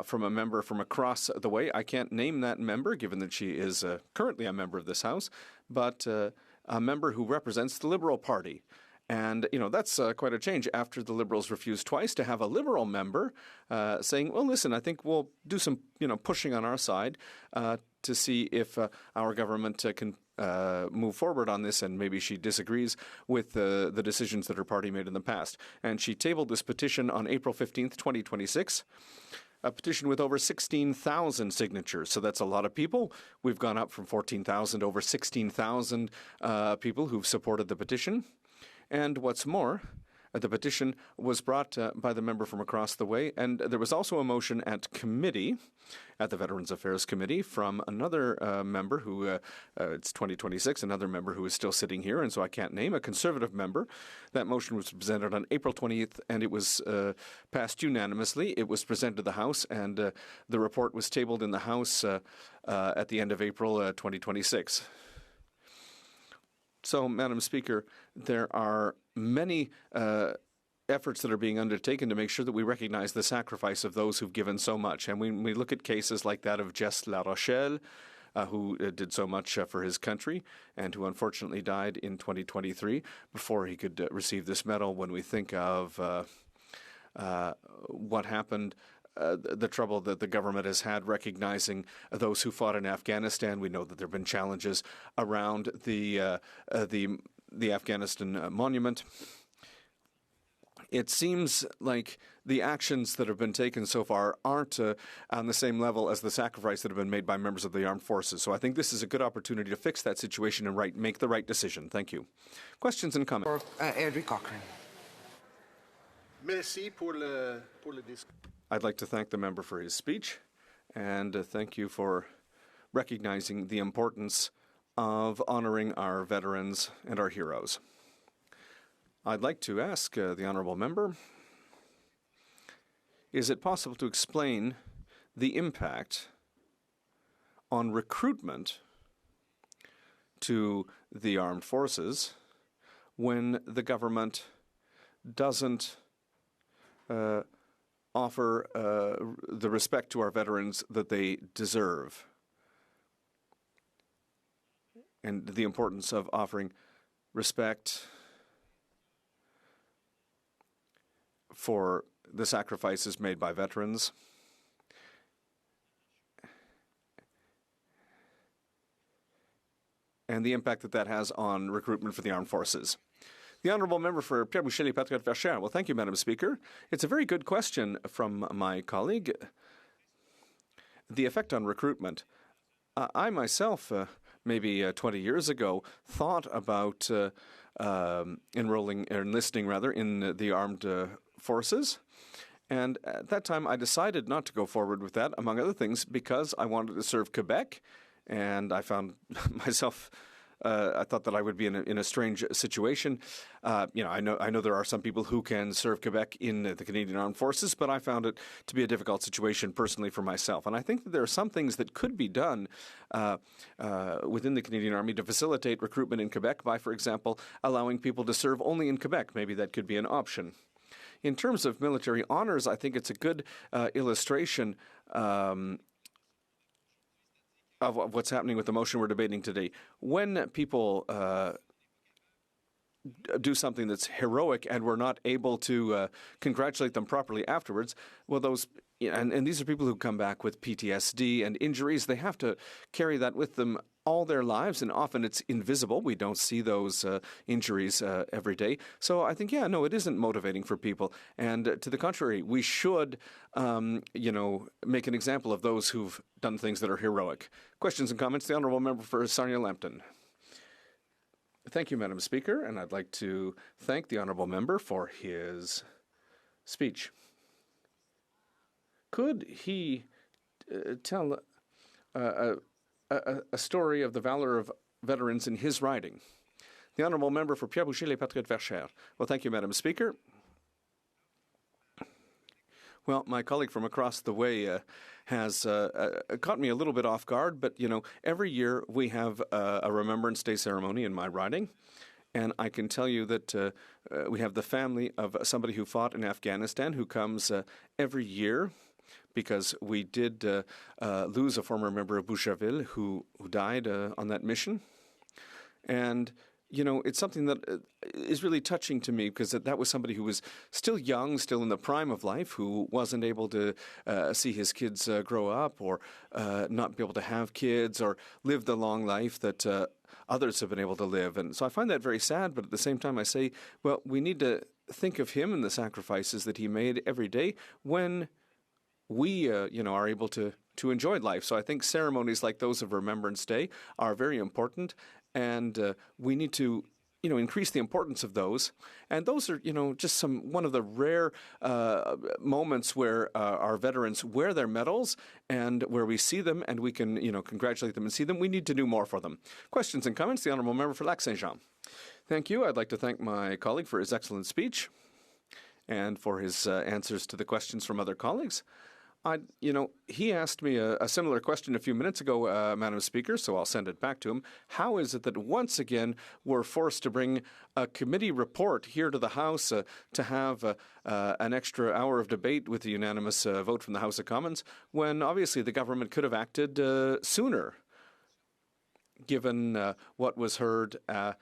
from a member from across the way. I can't name that member, given that she is currently a member of this House, but a member who represents the Liberal Party. And, that's quite a change after the Liberals refused twice to have a Liberal member saying, well, listen, I think we'll do some, pushing on our side to see if our government can move forward on this, and maybe she disagrees with the decisions that her party made in the past. And she tabled this petition on April 15th, 2026. A petition with over 16,000 signatures. So that's a lot of people. We've gone up from 14,000 over 16,000 people who've supported the petition. And what's more, the petition was brought by the member from across the way, and there was also a motion at committee, at the Veterans Affairs Committee, from another member who, it's 2026, another member who is still sitting here, and so I can't name, a Conservative member. That motion was presented on April 20th, and it was passed unanimously. It was presented to the House, and the report was tabled in the House at the end of April 2026. So, Madam Speaker, there are many efforts that are being undertaken to make sure that we recognize the sacrifice of those who've given so much. And when we look at cases like that of Jess La Rochelle, who did so much for his country and who unfortunately died in 2023 before he could receive this medal, when we think of what happened, the trouble that the government has had recognizing those who fought in Afghanistan. We know that there have been challenges around the Afghanistan monument. It seems like the actions that have been taken so far aren't on the same level as the sacrifice that have been made by members of the armed forces. So I think this is a good opportunity to fix that situation and make the right decision. Thank you. Questions and comments? Airdrie Cochrane. Merci pour le I'd like to thank the member for his speech, and thank you for recognizing the importance of honoring our veterans and our heroes. I'd like to ask the honourable member, is it possible to explain the impact on recruitment to the armed forces when the government doesn't offer the respect to our veterans that they deserve, and the importance of offering respect for the sacrifices made by veterans, and the impact that that has on recruitment for the armed forces. The honourable member for Pierre Boucher, Patriote Verchères. Well, thank you, Madam Speaker. It's a very good question from my colleague. the effect on recruitment. I myself, maybe 20 years ago, thought about enlisting in the armed forces. And at that time, I decided not to go forward with that, among other things, because I wanted to serve Quebec. And I found myself, I thought that I would be in a strange situation. I know there are some people who can serve Quebec in the Canadian Armed Forces, but I found it to be a difficult situation personally for myself. And I think that there are some things that could be done within the Canadian Army to facilitate recruitment in Quebec by, for example, allowing people to serve only in Quebec. Maybe that could be an option. In terms of military honors, I think it's a good illustration of what's happening with the motion we're debating today. When people do something that's heroic and we're not able to congratulate them properly afterwards, well, and these are people who come back with PTSD and injuries. They have to carry that with them all their lives, and often it's invisible. We don't see those injuries every day. So I think, it isn't motivating for people. And to the contrary, we should, make an example of those who've done things that are heroic. Questions and comments? The Honourable Member for Sarnia-Lambton. Thank you, Madam Speaker, and I'd like to thank the Honourable Member for his speech. Could he tell a story of the valor of veterans in his riding? The Honourable Member for Pierre-Boucher-les-Patriotes-Verchères. Well, thank you, Madam Speaker. Well, my colleague from across the way has caught me a little bit off guard, but, every year we have a Remembrance Day ceremony in my riding, and I can tell you that we have the family of somebody who fought in Afghanistan who comes every year, because we did lose a former member of Boucherville who died on that mission. And, it's something that is really touching to me, because that was somebody who was still young, still in the prime of life, who wasn't able to see his kids grow up, or not be able to have kids, or live the long life that others have been able to live. And so I find that very sad, but at the same time I say, well, we need to think of him and the sacrifices that he made every day when we, are able to enjoy life. So I think ceremonies like those of Remembrance Day are very important, and we need to, increase the importance of those. And those are, just one of the rare moments where our veterans wear their medals, and where we see them and we can, congratulate them and see them. We need to do more for them. Questions and comments? The Honourable Member for Lac-Saint-Jean. Thank you. I'd like to thank my colleague for his excellent speech and for his answers to the questions from other colleagues. He asked me a similar question a few minutes ago, Madam Speaker, so I'll send it back to him. How is it that once again we're forced to bring a committee report here to the House to have an extra hour of debate with a unanimous vote from the House of Commons, when obviously the government could have acted sooner, given what was heard at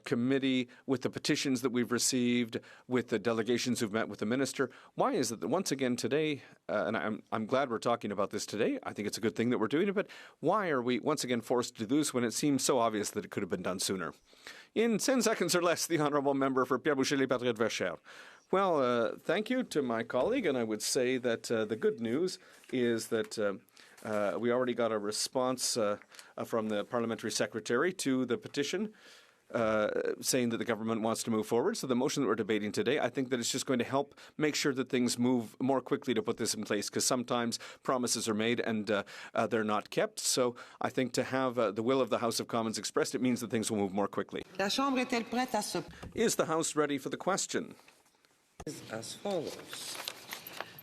committee, with the petitions that we've received, with the delegations who've met with the minister? Why is it that once again today, and I'm glad we're talking about this today, I think it's a good thing that we're doing it, but why are we once again forced to do this when it seems so obvious that it could have been done sooner? In 10 seconds or less, the Honourable Member for Pierre-Boucher-les-Patriotes-Verchères. Well, thank you to my colleague, and I would say that the good news is that we already got a response from the Parliamentary Secretary to the petition, saying that the government wants to move forward. So the motion that we're debating today, I think that it's just going to help make sure that things move more quickly to put this in place, because sometimes promises are made and they're not kept. So I think to have the will of the House of Commons expressed, it means that things will move more quickly. Is the House ready for the question? As follows.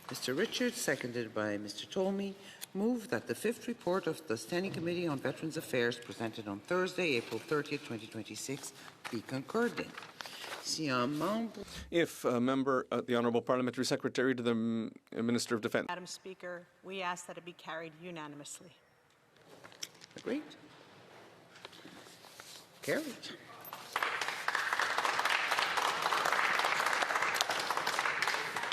Mr. Richards, seconded by Mr. Tolmie, move that the fifth report of the Standing Committee on Veterans Affairs, presented on Thursday, April 30th, 2026, be concurred in. If a member, the Honourable Parliamentary Secretary to the Minister of Defence. Madam Speaker, we ask that it be carried unanimously. Agreed. Carried.